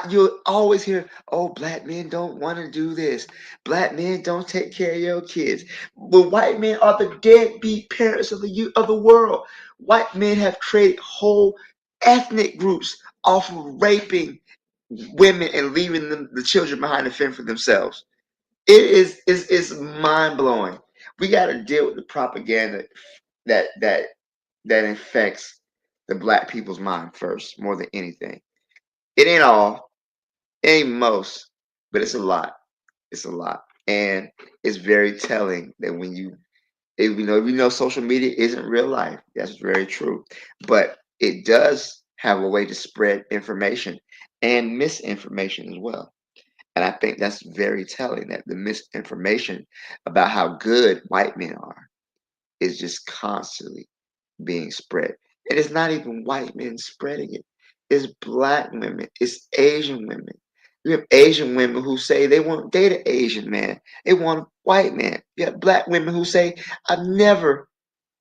You'll always hear, oh, black men don't want to do this. Black men don't take care of your kids. But white men are the deadbeat parents of the youth of the world. White men have created whole ethnic groups off of raping women and leaving them, the children behind to fend for themselves. It is mind blowing. We got to deal with the propaganda that that that infects the black people's mind first, more than anything. It ain't all, it ain't most, but it's a lot. It's a lot, and it's very telling that when you, if we know social media isn't real life. That's very true, but it does have a way to spread information and misinformation as well. And I think that's very telling that the misinformation about how good white men are is just constantly being spread. And it's not even white men spreading it. It's black women. It's Asian women. You have Asian women who say they won't date an Asian man. They want a white man. You have black women who say, I've never.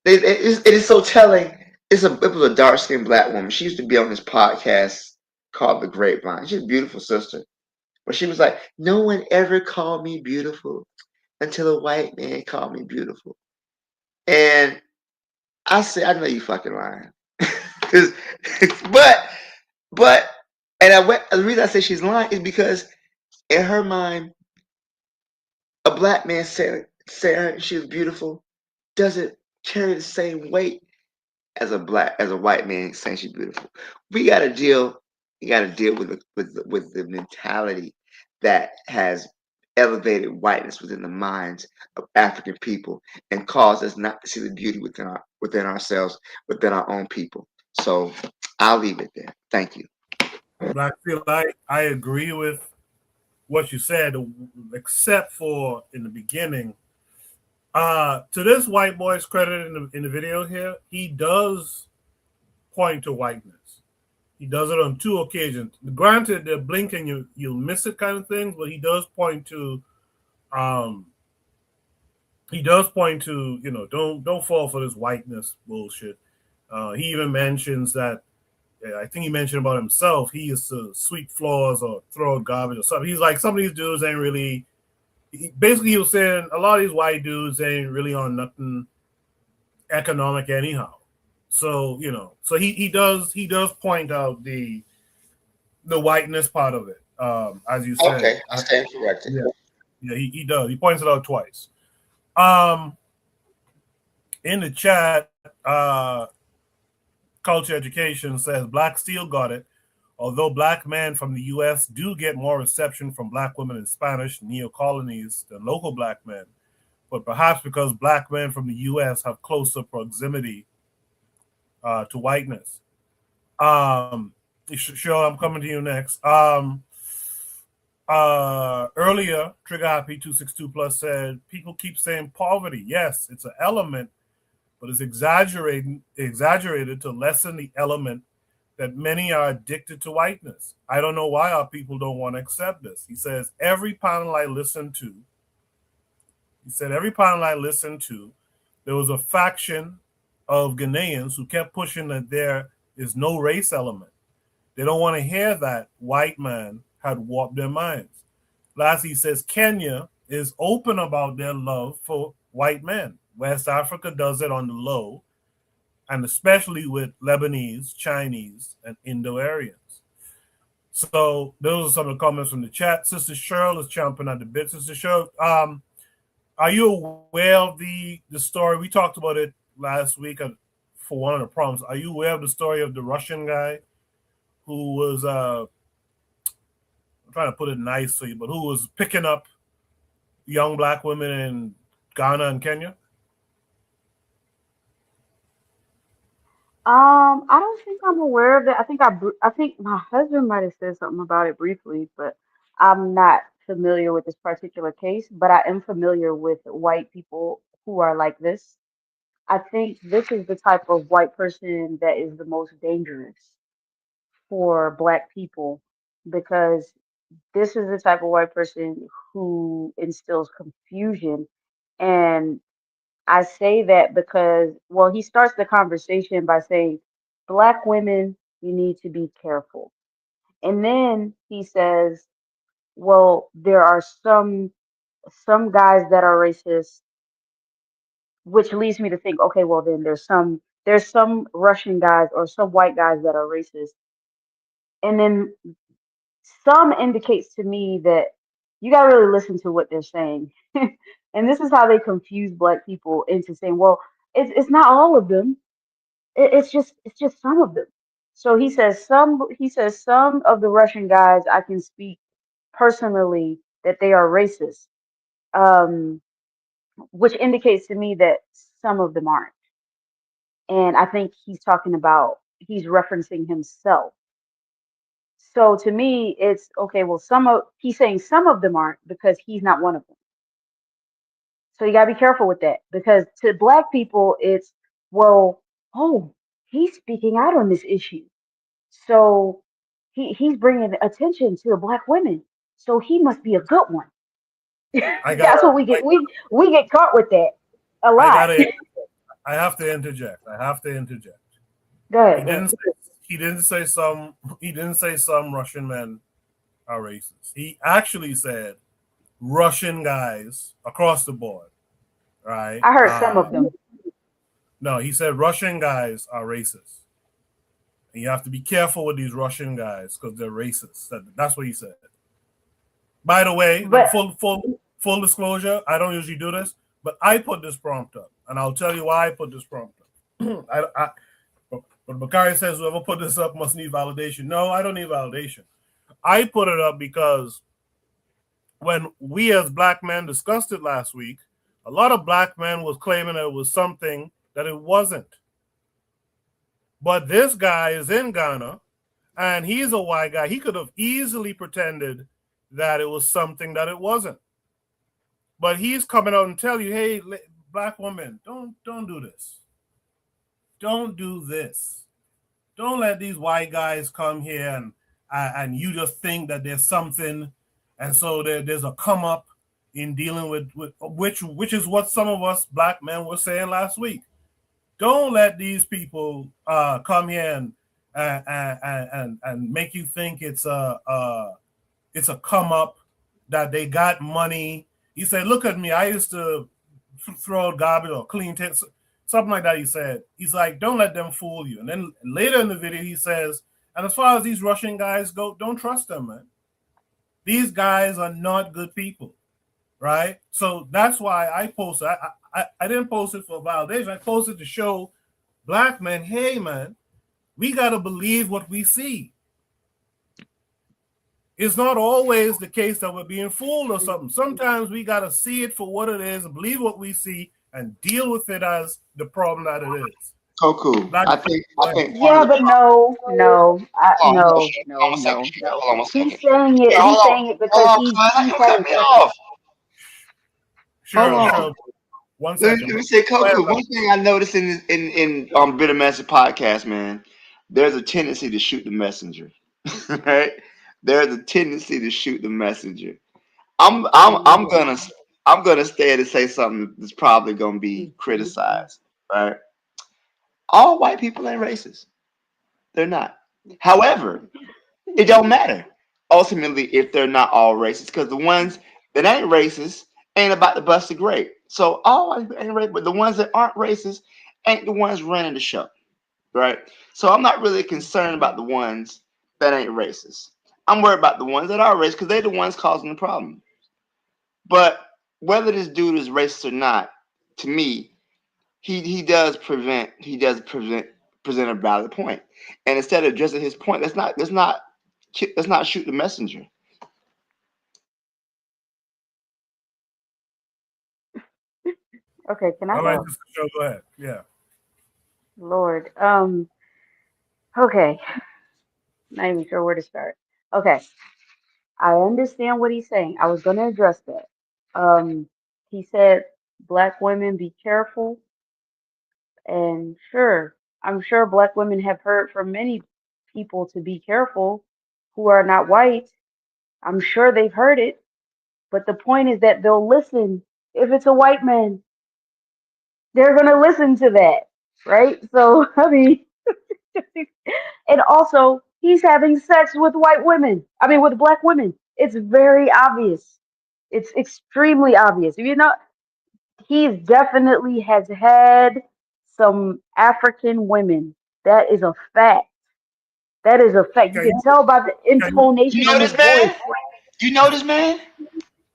It is so telling. It was a dark skinned black woman. She used to be on this podcast called The Grapevine. She's a beautiful sister. But she was like, no one ever called me beautiful until a white man called me beautiful. And I said, I know you fucking lying. 'Cause- but but the reason I say she's lying is because in her mind, a black man saying she was beautiful doesn't carry the same weight as a white man saying she's beautiful. We got to deal. You got to deal with the mentality that has elevated whiteness within the minds of African people and caused us not to see the beauty within ourselves, within our own people. So I'll leave it there. Thank you. I feel like I agree with what you said, except for in the beginning. To this white boy's credit in the video here, he does point to whiteness. He does it on two occasions. Granted, they're blinking, you'll miss it kind of things, but he does point to, um, don't fall for this whiteness bullshit. He even mentions that, I think he mentioned about himself, he used to sweep floors or throw garbage or something. He's like, some of these dudes ain't really, basically he was saying a lot of these white dudes ain't really on nothing economic anyhow. So, so he does point out the whiteness part of it, as you said. Okay, I stand corrected. Yeah, yeah, he does. He points it out twice. Um, in the chat, Culture Education says Black Steel got it. Although black men from the U.S. do get more reception from black women in Spanish neo-colonies than local black men, but perhaps because black men from the U.S. have closer proximity to whiteness. Sure, I'm coming to you next. Earlier, Trigger Happy 262 Plus said people keep saying poverty. Yes, it's an element, but it's exaggerated to lessen the element that many are addicted to whiteness. I don't know why our people don't want to accept this. He says every panel I listened to, there was a faction of Ghanaians who kept pushing that there is no race element. They don't want to hear that white man had warped their minds. Lastly, he says Kenya is open about their love for white men. West Africa does it on the low, and especially with Lebanese, Chinese, and Indo-Aryans. So those are some of the comments from the chat. Sister Cheryl is chomping at the bit. Sister Cheryl, are you aware of the story? We talked about it last week for one of the problems. Are you aware of the story of the Russian guy who was, I'm trying to put it nicely, but who was picking up young black women in Ghana and Kenya? I don't think I'm aware of that. I think my husband might have said something about it briefly, but I'm not familiar with this particular case. But I am familiar with white people who are like this. I think this is the type of white person that is the most dangerous for black people because this is the type of white person who instills confusion And I say that because, well, he starts the conversation by saying, Black women, you need to be careful. And then he says, well, there are some guys that are racist, which leads me to think, okay, well then there's some Russian guys or some white guys that are racist. And then some indicates to me that you gotta really listen to what they're saying. And this is how they confuse Black people into saying, well, it's not all of them. It's just some of them. So he says some of the Russian guys I can speak personally that they are racist. Um, which indicates to me that some of them aren't. And I think he's referencing himself. So to me, it's okay. Well, he's saying some of them aren't because he's not one of them. So you gotta be careful with that because to Black people, it's well, oh, he's speaking out on this issue. So he's bringing attention to the Black women. So he must be a good one. I That's got what we get. We get caught with that a I lot. gotta I have to interject. I have to interject. Go He ahead. didn't say, he didn't say some Russian men are racist. He actually said Russian guys across the board, right? I heard some of them. No, he said Russian guys are racist. And you have to be careful with these Russian guys because they're racist. That's what he said. By the way, But full disclosure, I don't usually do this, but I put this prompt up, and I'll tell you why I put this prompt up. But Bakari says whoever put this up must need validation. No, I don't need validation. I put it up because when we as Black men discussed it last week, a lot of Black men was claiming it was something that it wasn't. But this guy is in Ghana, and he's a white guy. He could have easily pretended that it was something that it wasn't. But he's coming out and tell you, hey, Black women, don't do this. Don't do this. Don't let these white guys come here and you just think that there's something, and so there's a come up in dealing with which is what some of us Black men were saying last week. Don't let these people come here and make you think it's a come up, that they got money. He said, "Look at me. I used to throw out garbage or clean things." Something like that, he said. He's like, don't let them fool you. And then later in the video, he says, and as far as these Russian guys go, don't trust them, man. These guys are not good people, right? So that's why I posted. I didn't post it for validation. I posted to show Black men, hey, man, we got to believe what we see. It's not always the case that we're being fooled or something. Sometimes we got to see it for what it is and believe what we see and deal with it as the problem that it is. Koku, Black I think yeah, but no, hold on, no, hold no, on one second. no. Hold on one second. He's saying it. Yeah, He's hold saying it because on, he's man. You saying cut me off. Hold on. Sure. One Let second. me say, Go ahead, Koku. One thing I noticed in Bitter Master podcast, man, there's a tendency to shoot the messenger, right? There's a tendency to shoot the messenger. I'm gonna stay to say something that's probably gonna be criticized, right? All white people ain't racist. They're not. However, it don't matter ultimately if they're not all racist, because the ones that ain't racist ain't about to bust a grape. So all white people ain't racist, but the ones that aren't racist ain't the ones running the show, right? So I'm not really concerned about the ones that ain't racist. I'm worried about the ones that are racist because they're the ones causing the problem. But whether this dude is racist or not, to me, he does present a valid point. And instead of addressing his point, let's not shoot the messenger. Okay, can I All right, go? sure, go ahead. Yeah. Lord. Okay. Not even sure where to start. Okay. I understand what he's saying. I was gonna address that. He said, Black women be careful. And sure, I'm sure Black women have heard from many people to be careful who are not white. I'm sure they've heard it. But the point is that they'll listen if it's a white man, they're gonna listen to that, right? So I mean, and also he's having sex with white women. I mean, with black women. It's very obvious. It's extremely obvious. You know, he definitely has had some African women. That is a fact. That is a fact. You Can can you tell by the can you intonation You in know his this man? voice. You know this man?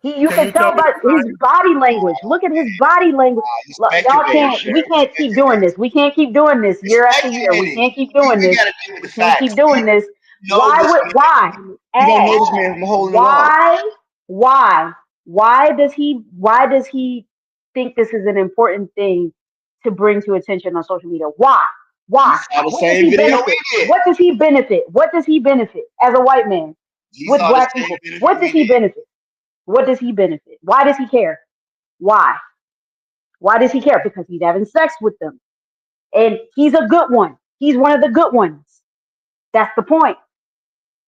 You can can you tell tell me by the his time? body language. Look at his body language. You Look, y'all speculating, can't. We Sheriff. You can't keep doing speculating. this. We can't keep doing this You year after year. We speculating. can't keep doing We this. gotta deal with We the can't keep facts. doing this. You know this man. Why? You don't Ask. know this man from a hole in the wall. Why? Why does he think this is an important thing to bring to attention on social media? Why? He Why? saw the What does same he video benefit? we did. What does he benefit? What does he benefit as a white man He with saw the black same people? video What does we he did. benefit? What does he benefit? Why does he care? Why? Why does he care? Because he's having sex with them. And he's a good one. He's one of the good ones. That's the point.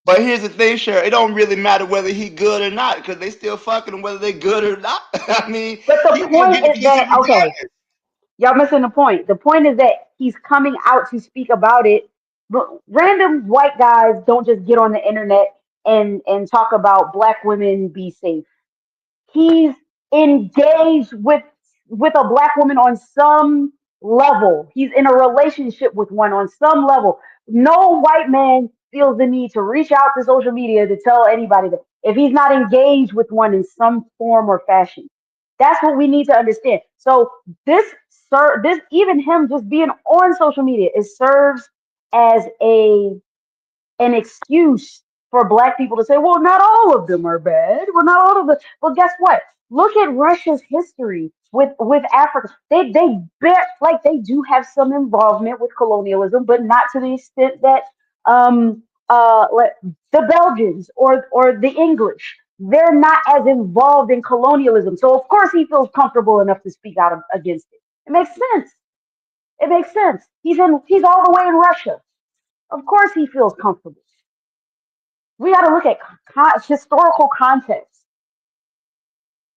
But here's the thing, Sheriff. It don't really matter whether he good or not, because they still fucking him whether they good or not. I mean, But the he gonna point get the is pussy that, okay, regardless. y'all missing the point. The point is that he's coming out to speak about it. But random white guys don't just get on the internet and talk about black women be safe. He's engaged with a black woman on some level. He's in a relationship with one on some level. No white man feels the need to reach out to social media to tell anybody that if he's not engaged with one in some form or fashion. That's what we need to understand. So this even him just being on social media, it serves as an excuse for black people to say, well, not all of them are bad. Well, not all of them. Well, guess what? Look at Russia's history with Africa. They bet like they do have some involvement with colonialism, but not to the extent that like the Belgians or the English. They're not as involved in colonialism. So of course he feels comfortable enough to speak out against it. It makes sense. It makes sense. He's all the way in Russia. Of course he feels comfortable. We got to look at historical context.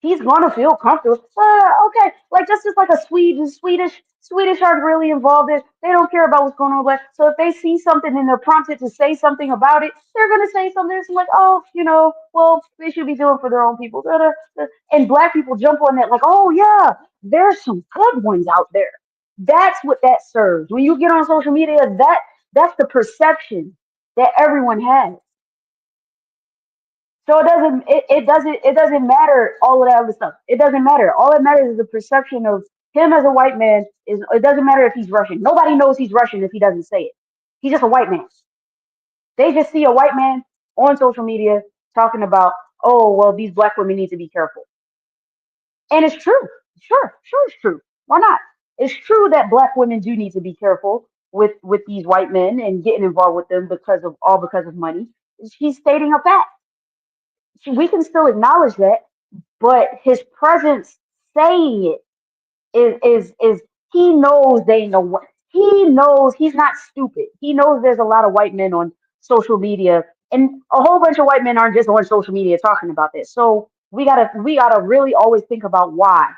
He's gonna feel comfortable. Okay, like that's just like a Swedish aren't really involved. They don't care about what's going on. But so if they see something and they're prompted to say something about it, they're gonna say something. It's like, oh, well, they should be doing for their own people. Da, da, da. And black people jump on that like, oh yeah, there's some good ones out there. That's what that serves. When you get on social media, that's the perception that everyone has. So it doesn't matter all of that other stuff. It doesn't matter. All that matters is the perception of him as a white man. It doesn't matter if he's Russian. Nobody knows he's Russian if he doesn't say it. He's just a white man. They just see a white man on social media talking about, oh well, these black women need to be careful. And it's true. Sure it's true. Why not? It's true that black women do need to be careful with these white men and getting involved with them because of money. He's stating a fact. We can still acknowledge that, but his presence saying it is he knows they know what he knows. He's not stupid. He knows there's a lot of white men on social media, and a whole bunch of white men aren't just on social media talking about this. So we gotta really always think about why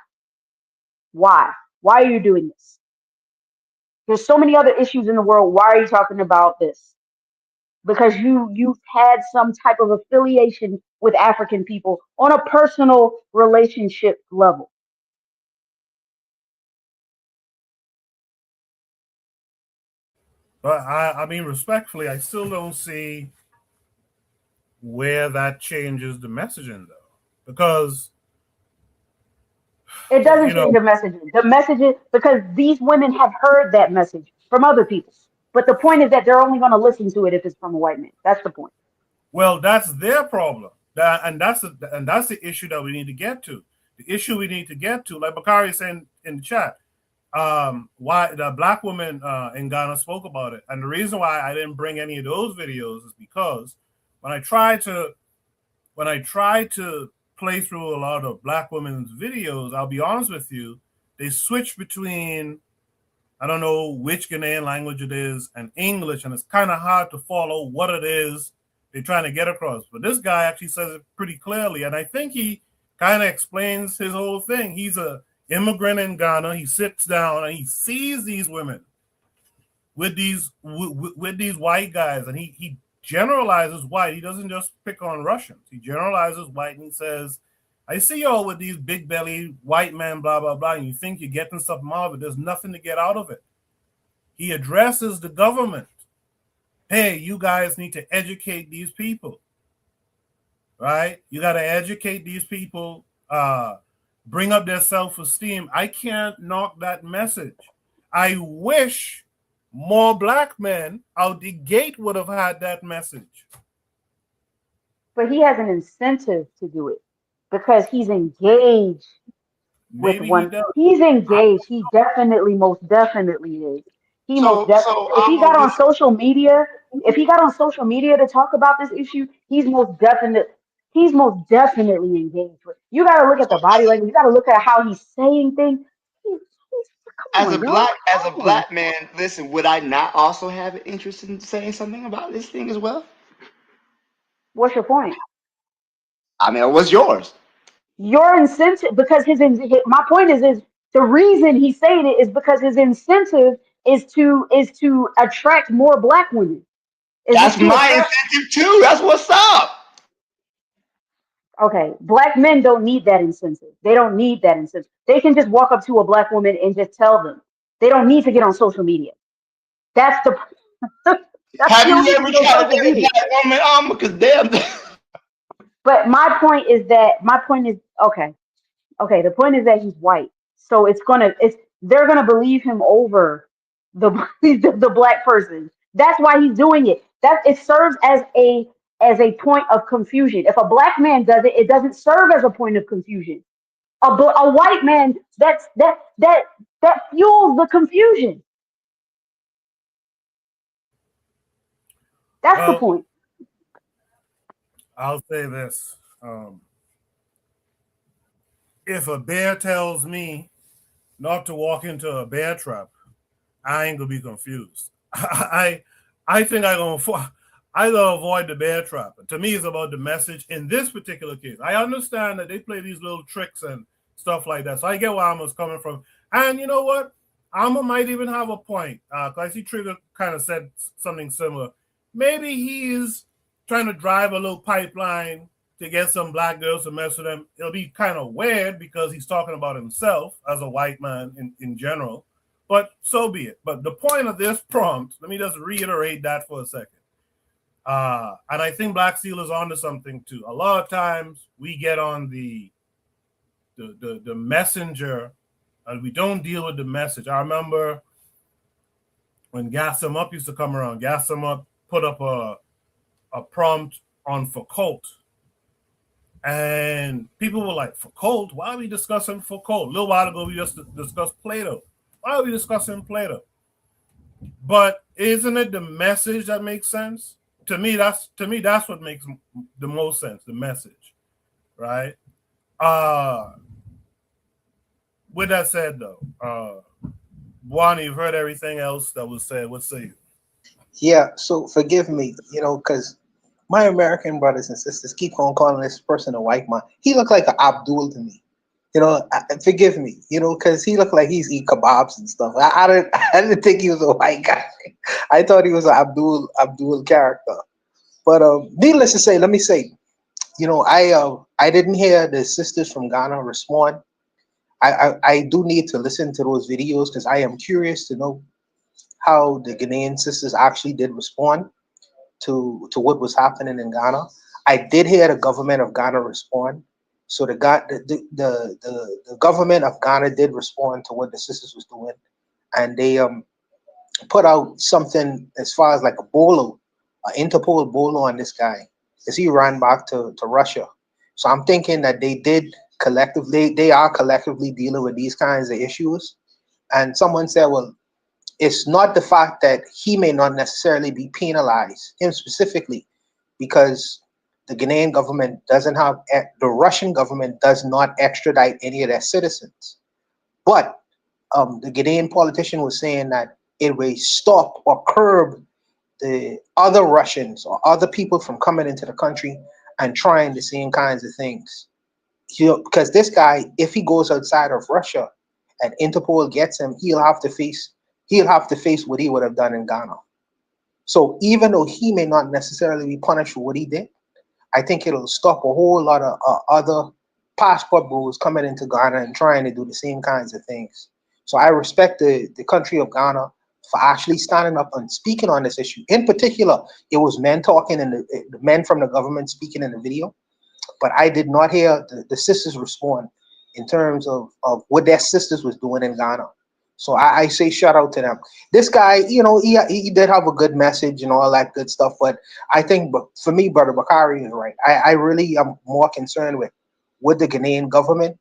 are you doing this? There's so many other issues in the world. Why are you talking about this? Because you've had some type of affiliation with African people on a personal relationship level. But I mean, respectfully, I still don't see where that changes the messaging, though, because It doesn't you know, change the messaging. The messages because these women have heard that message from other people. But the point is that they're only going to listen to it if it's from a white man. That's the point. well, that's their problem. That's the issue that we need to get to. The issue we need to get to, like Bakari is saying in the chat, why the black woman in Ghana spoke about it, and the reason why I didn't bring any of those videos is because when I tried to play through a lot of black women's videos, I'll be honest with you, they switch between I don't know which Ghanaian language it is and English, and it's kind of hard to follow what it is they're trying to get across. But this guy actually says it pretty clearly, and I think he kind of explains his whole thing. He's a immigrant in Ghana. He sits down and he sees these women with these white guys, and he generalizes white. He doesn't just pick on Russians. He generalizes white, and he says, I see y'all with these big belly white men, blah, blah, blah, and you think you're getting something out of it. There's nothing to get out of it. He addresses the government. Hey, you guys need to educate these people, right? You got to educate these people, bring up their self-esteem. I can't knock that message. I wish more black men out the gate would have had that message. But he has an incentive to do it because he's engaged with Maybe one. he does. He's engaged. He definitely, most definitely is. He most definitely. If he got on social media, to talk about this issue, he's most definitely engaged with. You got to look at the body language. You got to look at how he's saying things. As a black man, listen, would I not also have an interest in saying something about this thing as well? What's your point? I mean, what's yours? Your incentive, because my point is the reason he's saying it is because his incentive is to attract more black women. That's my incentive too. That's what's up. Okay, black men don't need that incentive. They don't need that incentive. They can just walk up to a black woman and just tell them. They don't need to get on social media. That's the. Have you ever tried to get a black woman? Because damn. But my point is okay. The point is that he's white, so they're gonna believe him over the black person. That's why he's doing it. That it serves as a point of confusion. If a black man does it, it doesn't serve as a point of confusion. A white man that fuels the confusion. That's the point. I'll say this. If a bear tells me not to walk into a bear trap, I ain't gonna be confused. I think I'm gonna avoid the bear trap. To me, it's about the message. In this particular case, I understand that they play these little tricks and stuff like that. So I get where Alma's coming from. And you know what? Alma might even have a point. I see Trigger kind of said something similar. Maybe he's trying to drive a little pipeline to get some black girls to mess with him. It'll be kind of weird because he's talking about himself as a white man in general, but so be it. But the point of this prompt, let me just reiterate that for a second. And I think Black Steel is onto something too. A lot of times we get on the messenger and we don't deal with the message. I remember when Gas 'Em Up used to come around, Gas 'Em Up put up a prompt on Foucault. And people were like, Foucault? Why are we discussing Foucault? A little while ago, we just discussed Plato. Why are we discussing Plato? But isn't it the message that makes sense? To me, that's what makes the most sense, the message, right? With that said, though, Juan, you've heard everything else that was said. What say you? Yeah, so forgive me, because my American brothers and sisters keep on calling this person a white man. He looked like an Abdul to me. Forgive me, because he looked like he's eat kebabs and stuff. I didn't think he was a white guy. I thought he was an Abdul character. But needless to say, let me say, I didn't hear the sisters from Ghana respond. I do need to listen to those videos because I am curious to know how the Ghanaian sisters actually did respond to what was happening in Ghana. I did hear the government of Ghana respond. So the government of Ghana did respond to what the sisters was doing, and they put out something as far as like a bolo, an Interpol bolo on this guy, as he ran back to Russia. So I'm thinking that they are collectively dealing with these kinds of issues. And someone said, well, it's not the fact that he may not necessarily be penalized, him specifically, because the Ghanaian government the Russian government does not extradite any of their citizens. But the Ghanaian politician was saying that it will stop or curb the other Russians or other people from coming into the country and trying the same kinds of things. because this guy, if he goes outside of Russia and Interpol gets him, he'll have to face what he would have done in Ghana. So even though he may not necessarily be punished for what he did, I think it'll stop a whole lot of other passport bros coming into Ghana and trying to do the same kinds of things. So I respect the country of Ghana for actually standing up and speaking on this issue. In particular, it was men talking and the men from the government speaking in the video, but I did not hear the sisters respond in terms of what their sisters was doing in Ghana. So I say shout out to them. This guy, he did have a good message and all that good stuff, but I think for me, Brother Bakari is right. I really am more concerned with what the Ghanaian government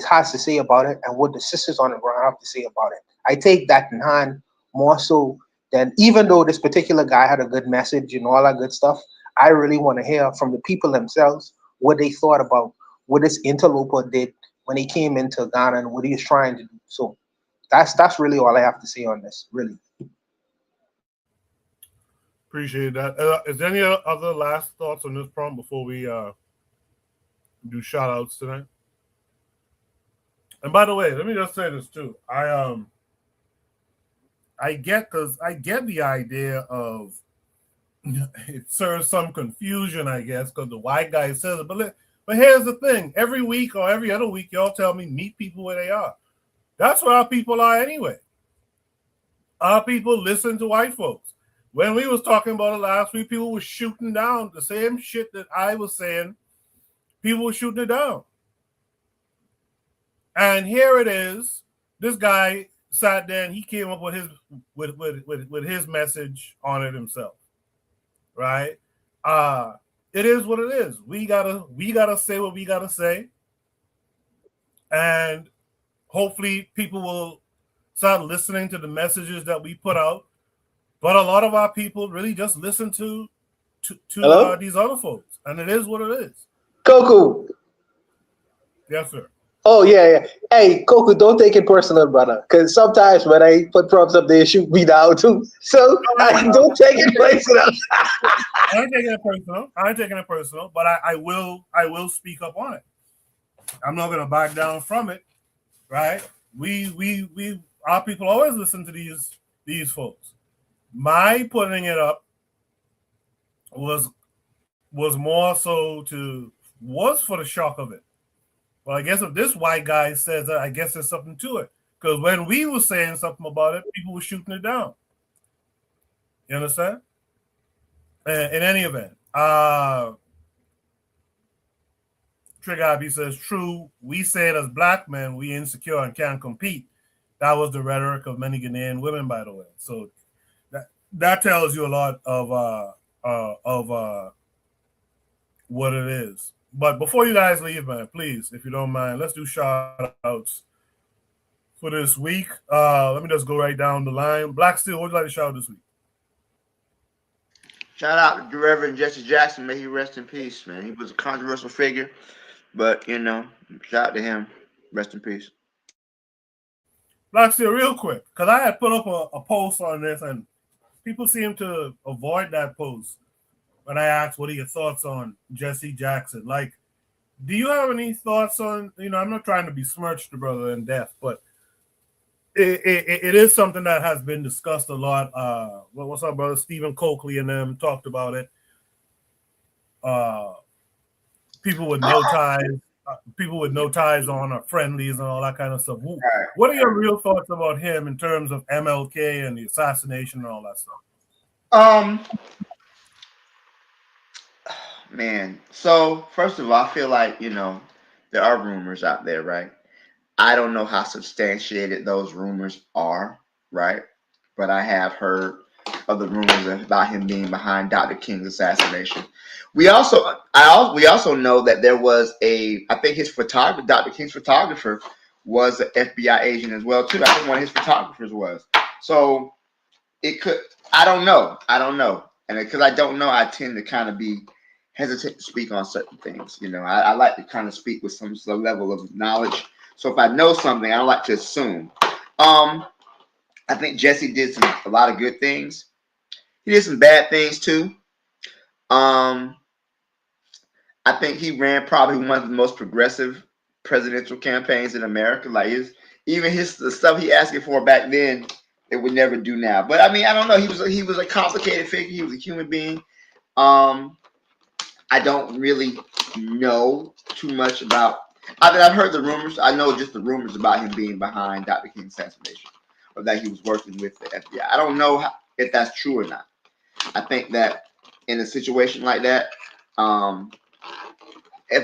has to say about it and what the sisters on the ground have to say about it. I take that in hand more so than, even though this particular guy had a good message and all that good stuff, I really want to hear from the people themselves what they thought about what this interloper did when he came into Ghana and what he was trying to do. So that's really all I have to say on this, really. Appreciate that. Is there any other last thoughts on this prompt before we do shout outs tonight? And by the way, let me just say this too. I get the idea of it serves some confusion, I guess, because the white guy says it. But here's the thing: every week or every other week, y'all tell me meet people where they are. That's where our people are anyway. Our people listen to white folks. When we was talking about it last week, people were shooting down the same shit that I was saying. People were shooting it down. And here it is. This guy sat there and he came up with his message on it himself. Right? It is what it is. We gotta say what we gotta say. And hopefully people will start listening to the messages that we put out. But a lot of our people really just listen to these other folks. And it is what it is. Coco. Yes, sir. Oh, yeah. Hey, Coco, don't take it personal, brother. Because sometimes when I put props up, they shoot me down too. So don't take it personal. I ain't taking it personal. But I will speak up on it. I'm not gonna back down from it. Right? We our people always listen to these folks. My putting it up was more so for the shock of it. Well, I guess if this white guy says that, I guess there's something to it. Because when we were saying something about it, people were shooting it down. You understand? In any event, Trigger Abby says, true, we say it as black men, we insecure and can't compete. That was the rhetoric of many Ghanaian women, by the way. So that tells you a lot of what it is. But before you guys leave, man, please, if you don't mind, let's do shout outs for this week. Let me just go right down the line. Black Steel, what would you like to shout out this week? Shout out to Reverend Jesse Jackson. May he rest in peace, man. He was a controversial figure, but, shout out to him. Rest in peace. Black Steel, real quick, because I had put up a post on this, and people seem to avoid that post. When I asked, what are your thoughts on Jesse Jackson? Like, do you have any thoughts on, I'm not trying to besmirch the brother in death, but it is something that has been discussed a lot. What's up, brother? Stephen Coakley and them talked about it. People with no ties on are friendlies and all that kind of stuff. What are your real thoughts about him in terms of MLK and the assassination and all that stuff? Man, so first of all, I feel like, there are rumors out there, right? I don't know how substantiated those rumors are, right? But I have heard of the rumors about him being behind Dr. King's assassination. We also know that there was I think his photographer, Dr. King's photographer, was an FBI agent as well, too. I think one of his photographers was. So it could, I don't know. And because I don't know, I tend to kind of be hesitant to speak on certain things. I like to kind of speak with some level of knowledge. So if I know something, I don't like to assume. I think Jesse did a lot of good things. He did some bad things too. I think he ran probably one of the most progressive presidential campaigns in America. Like the stuff he asking for back then, it would never do now. But I mean, I don't know. He was a complicated figure. He was a human being. I don't really know too much about. I mean, I've heard the rumors. I know just the rumors about him being behind Dr. King's assassination, or that he was working with the FBI. I don't know if that's true or not. I think that in a situation like that, FBI,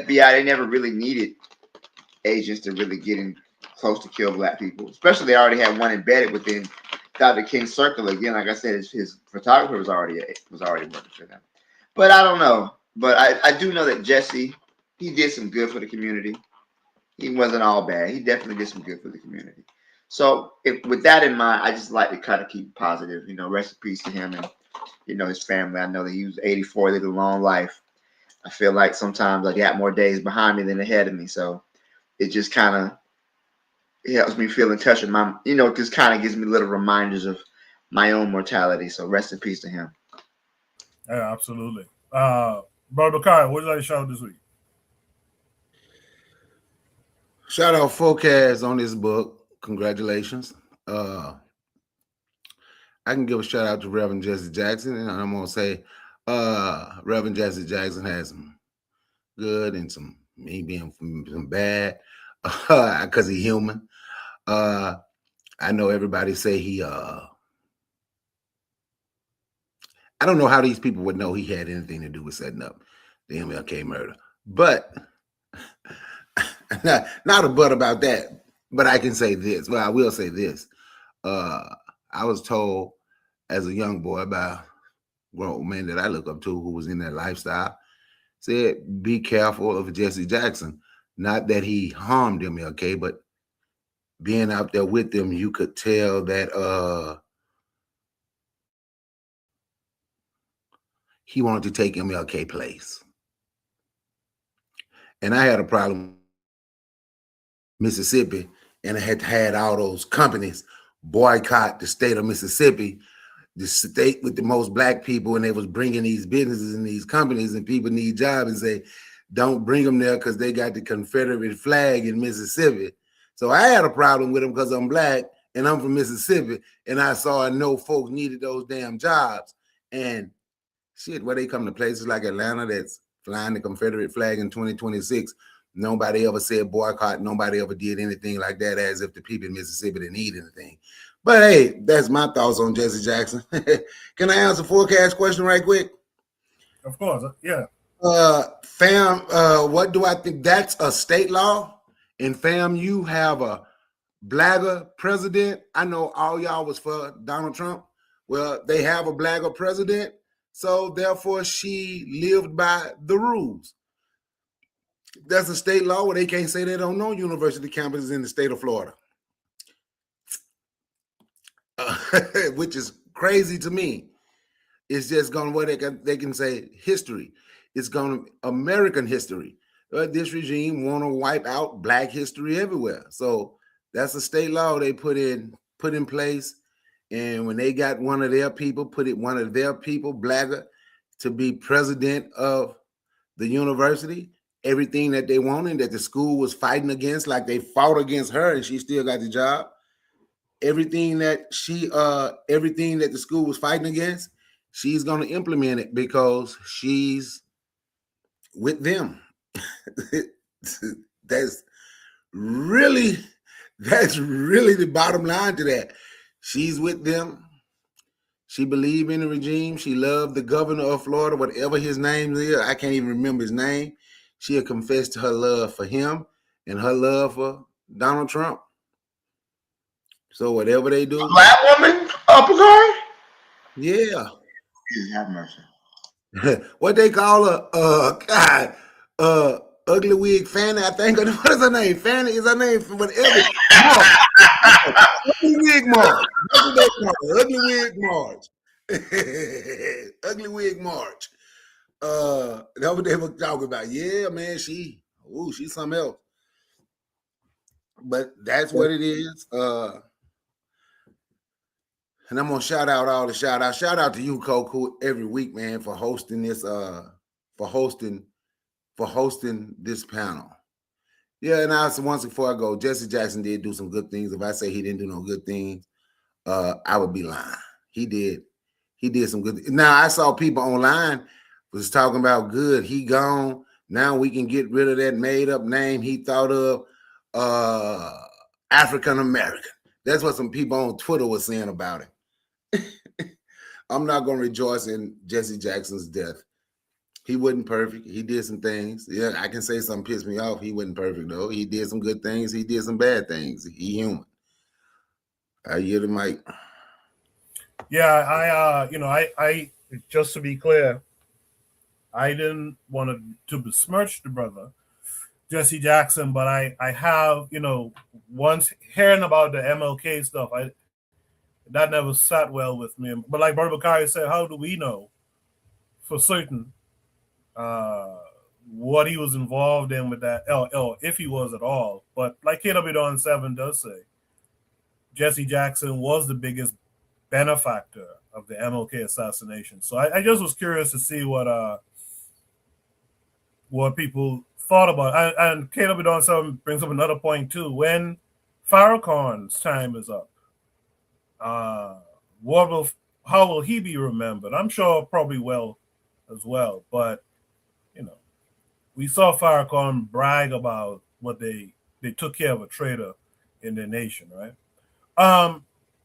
they never really needed agents to really get in close to kill black people. Especially they already had one embedded within Dr. King's circle. Again, like I said, his photographer was already working for them. But I don't know. But I do know that Jesse, he did some good for the community. He wasn't all bad. He definitely did some good for the community. So with that in mind, I just like to kind of keep positive. You know, rest in peace to him and, you know, his family. I know that he was 84, lived a long life. I feel like sometimes I got more days behind me than ahead of me. So it just kind of helps me feel in touch with my, you know, just kind of gives me little reminders of my own mortality. So rest in peace to him. Yeah, absolutely. Brother Kai, what did I shout this week? Shout out Focaz on this book. Congratulations. I can give a shout out to Reverend Jesse Jackson, and I'm gonna say Reverend Jesse Jackson has some good and some maybe some bad because he's human. I know everybody say he I don't know how these people would know he had anything to do with setting up the MLK murder, but not a but about that. But I can say this. Well, I will say this. I was told as a young boy by a grown man that I look up to who was in that lifestyle, said, be careful of Jesse Jackson. Not that he harmed MLK, but being out there with them, you could tell that he wanted to take MLK place. And I had a problem Mississippi, and I had all those companies boycott the state of Mississippi, the state with the most black people, and they was bringing these businesses and these companies, and people need jobs, and say, don't bring them there because they got the Confederate flag in Mississippi. So I had a problem with them because I'm black and I'm from Mississippi, and I saw I know folks needed those damn jobs. And shit, where they come to places like Atlanta that's flying the Confederate flag in 2026, nobody ever said boycott. Nobody ever did anything like that, as if the people in Mississippi didn't need anything. But hey, that's my thoughts on Jesse Jackson. Can I answer Forecast question right quick? Of course, yeah. Fam, what do I think? That's a state law. And fam, you have a blagger president. I know all y'all was for Donald Trump. Well, they have a blagger president. So therefore, she lived by the rules. That's a state law where they can't say they don't know university campuses in the state of Florida, which is crazy to me. It's just going where they can say history. It's going to American history. This regime want to wipe out black history everywhere. So that's a state law they put in place. And when they got one of their people, blagger, to be president of the university, everything that they wanted, that the school was fighting against, like they fought against her and she still got the job. Everything that the school was fighting against, she's going to implement it because she's with them. That's really the bottom line to that. She's with them. She believed in the regime. She loved the governor of Florida, whatever his name is. I can't even remember his name. She had confessed to her love for him and her love for Donald Trump. So whatever they do. A black woman, Picard? Yeah. Have mercy. What they call her, Ugly Wig Fanny, I think. What is her name? Fanny is her name for whatever. Ugly Wig March. That's what they call her. Ugly Wig March. Ugly Wig March. That's what they were talking about. Yeah, man, she's something else. But that's what it is. And I'm gonna shout out all the shout out. Shout out to you, Coco, every week, man, for hosting this, for hosting for hosting this panel. Yeah, and also once before I go, Jesse Jackson did do some good things. If I say he didn't do no good things, I would be lying. He did some good. Now I saw people online was talking about good. He gone. Now we can get rid of that made up name he thought of, African American. That's what some people on Twitter were saying about him. I'm not gonna rejoice in Jesse Jackson's death. He wasn't perfect. He did some things. Yeah, I can say something pissed me off. He wasn't perfect though. He did some good things. He did some bad things. He human. I yield the mic. Yeah, I just to be clear, I didn't want to besmirch the brother Jesse Jackson, but I have, once hearing about the MLK stuff, that never sat well with me. But like Brother Bakari said, how do we know for certain what he was involved in with that, if he was at all? But like KW Don 7 does say, Jesse Jackson was the biggest benefactor of the MLK assassination. So I just was curious to see what people thought about. And KW Don 7 brings up another point too. When Farrakhan's time is up, how will he be remembered? I'm sure probably well as well. But we saw Farrakhan brag about what they took care of a traitor in their nation, right?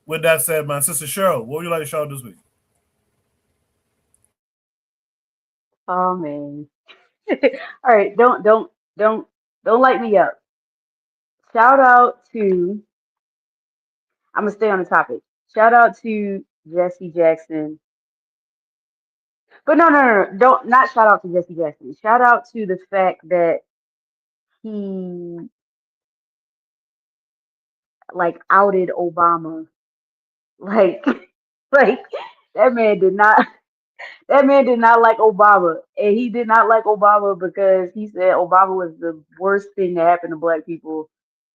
With that said, my sister Cheryl, what would you like to shout this week? Oh man. All right, don't light me up. Shout out to, I'm gonna stay on the topic. Shout out to Jesse Jackson. But no, don't, not shout out to Jesse Jackson. Shout out to the fact that he like outed Obama. Like like that man did not like Obama. And he did not like Obama because he said Obama was the worst thing that happened to black people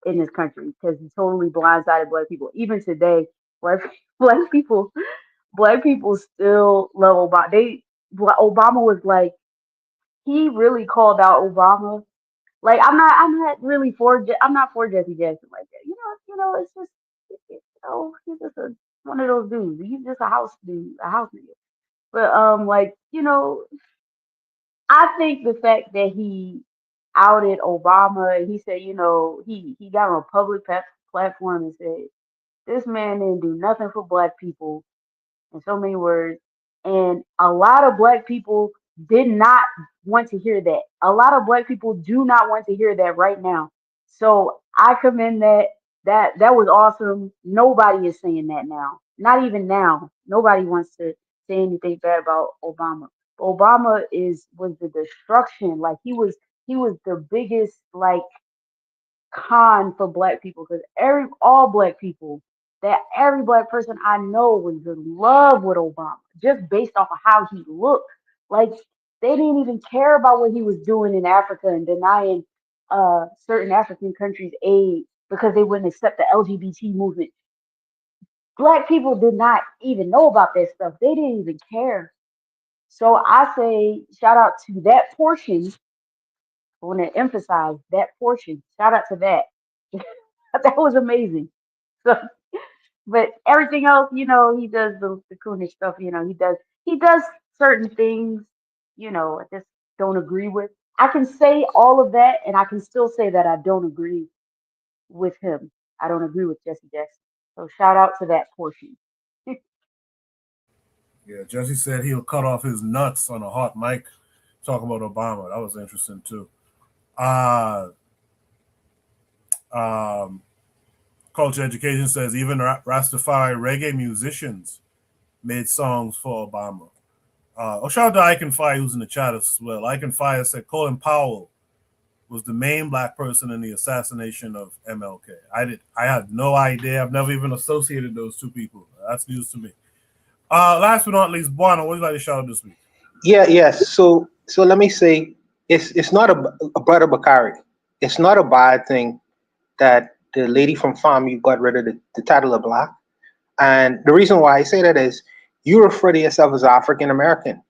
in this country because he totally blindsided black people. Even today, black people still love Obama. Obama was like, he really called out Obama. Like I'm not really I'm not for Jesse Jackson like that. It's just he's just one of those dudes. He's just a house dude, a house nigga. But I think the fact that he outed Obama, he said, he got on a public platform and said, this man didn't do nothing for black people in so many words. And a lot of black people did not want to hear that. A lot of black people do not want to hear that right now. So I commend that. That was awesome. Nobody is saying that now. Not even now. Nobody wants to say anything bad about Obama. Obama was the destruction. Like he was the biggest like con for black people because all black people, that every black person I know was in love with Obama just based off of how he looked. Like they didn't even care about what he was doing in Africa and denying certain African countries aid because they wouldn't accept the LGBT movement. Black people did not even know about that stuff. They didn't even care. So I say shout out to that portion. I want to emphasize that portion. Shout out to that. That was amazing. So, but everything else, he does the coonish stuff. He does certain things. I just don't agree with. I can say all of that, and I can still say that I don't agree with him. I don't agree with Jesse Jackson. So shout out to that portion. Yeah, Jesse said he'll cut off his nuts on a hot mic talking about Obama. That was interesting too. Culture Education says even Rastafari reggae musicians made songs for Obama. Shout out to Ike and Fire, who's in the chat as well. Ike and Fire said Colin Powell was the main black person in the assassination of MLK. I had no idea. I've never even associated those two people. That's news to me. Last but not least, Buana, what would you like to shout out this week? Yes. So let me say, it's not a brother Bakari. It's not a bad thing that the lady from FAMU got rid of the title of black. And the reason why I say that is you refer to yourself as African American.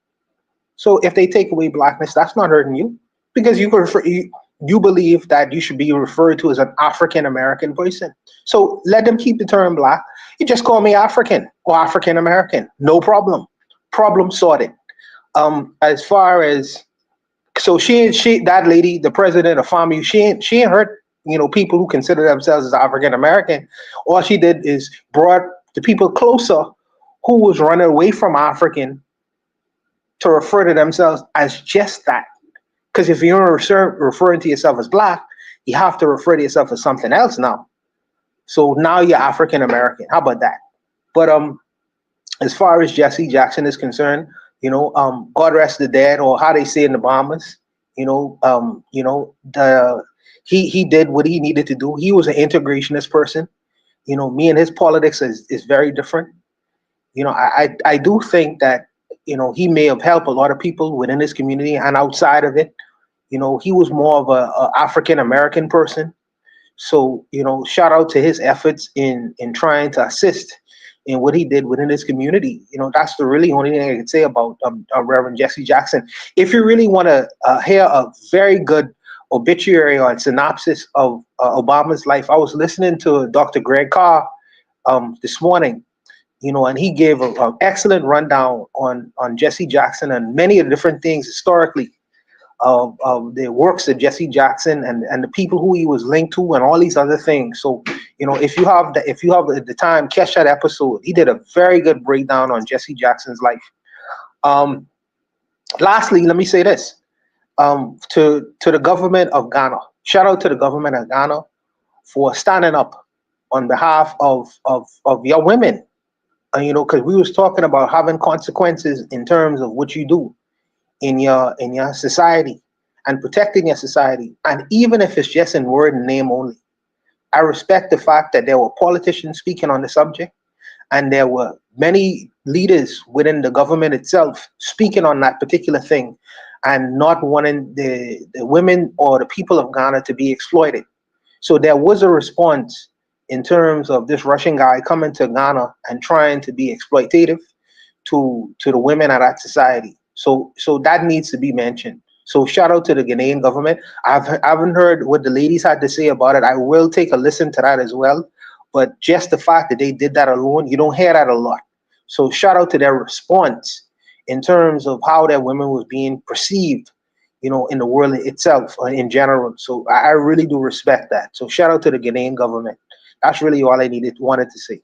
So if they take away blackness, that's not hurting you because you believe that you should be referred to as an African American person. So let them keep the term black. You just call me African or African American. No problem. Problem sorted. As far as so she that lady, the president of FAMU, she ain't hurt people who consider themselves as African American. All she did is brought the people closer who was running away from African to refer to themselves as just that. Because if you're referring to yourself as black, you have to refer to yourself as something else now. So now you're African American. How about that? But as far as Jesse Jackson is concerned, God rest the dead, or how they say in the Bahamas, he did what he needed to do. He was an integrationist person. Me and his politics is very different. I do think that he may have helped a lot of people within his community and outside of it. He was more of a African American person. So, shout out to his efforts in trying to assist in what he did within his community. That's the really only thing I can say about Reverend Jesse Jackson. If you really want to hear a very good obituary or synopsis of Obama's life, I was listening to Dr. Greg Carr this morning, and he gave an excellent rundown on Jesse Jackson and many of the different things historically of the works of Jesse Jackson and the people who he was linked to and all these other things. So, if you have the time, catch that episode. He did a very good breakdown on Jesse Jackson's life. Lastly, let me say this to the government of Ghana. Shout out to the government of Ghana for standing up on behalf of your women. Because we was talking about having consequences in terms of what you do in your society and protecting your society. And even if it's just in word and name only, I respect the fact that there were politicians speaking on the subject, and there were many leaders within the government itself speaking on that particular thing and not wanting the women or the people of Ghana to be exploited. So there was a response in terms of this Russian guy coming to Ghana and trying to be exploitative to the women of that society. So that needs to be mentioned. So shout out to the Ghanaian government. I haven't heard what the ladies had to say about it. I will take a listen to that as well. But just the fact that they did that alone, you don't hear that a lot. So shout out to their response in terms of how that women was being perceived, in the world itself in general. So I really do respect that. So shout out to the Ghanaian government. That's really all I wanted to say.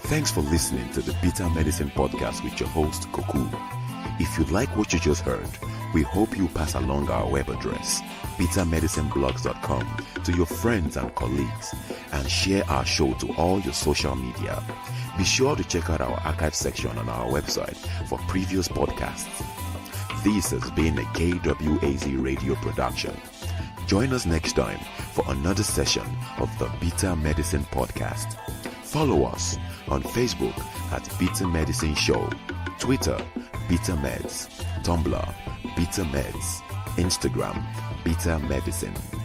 Thanks for listening to the Bitter Medicine Podcast with your host, Koku. If you like what you just heard, we hope you pass along our web address, bitamedicineblogs.com, to your friends and colleagues, and share our show to all your social media. Be sure to check out our archive section on our website for previous podcasts. This has been a KWAZ radio production. Join us next time for another session of the Beta Medicine Podcast. Follow us on Facebook at Beta Medicine Show, Twitter, Beta Meds, Tumblr, Beta Meds, Instagram, Beta Medicine.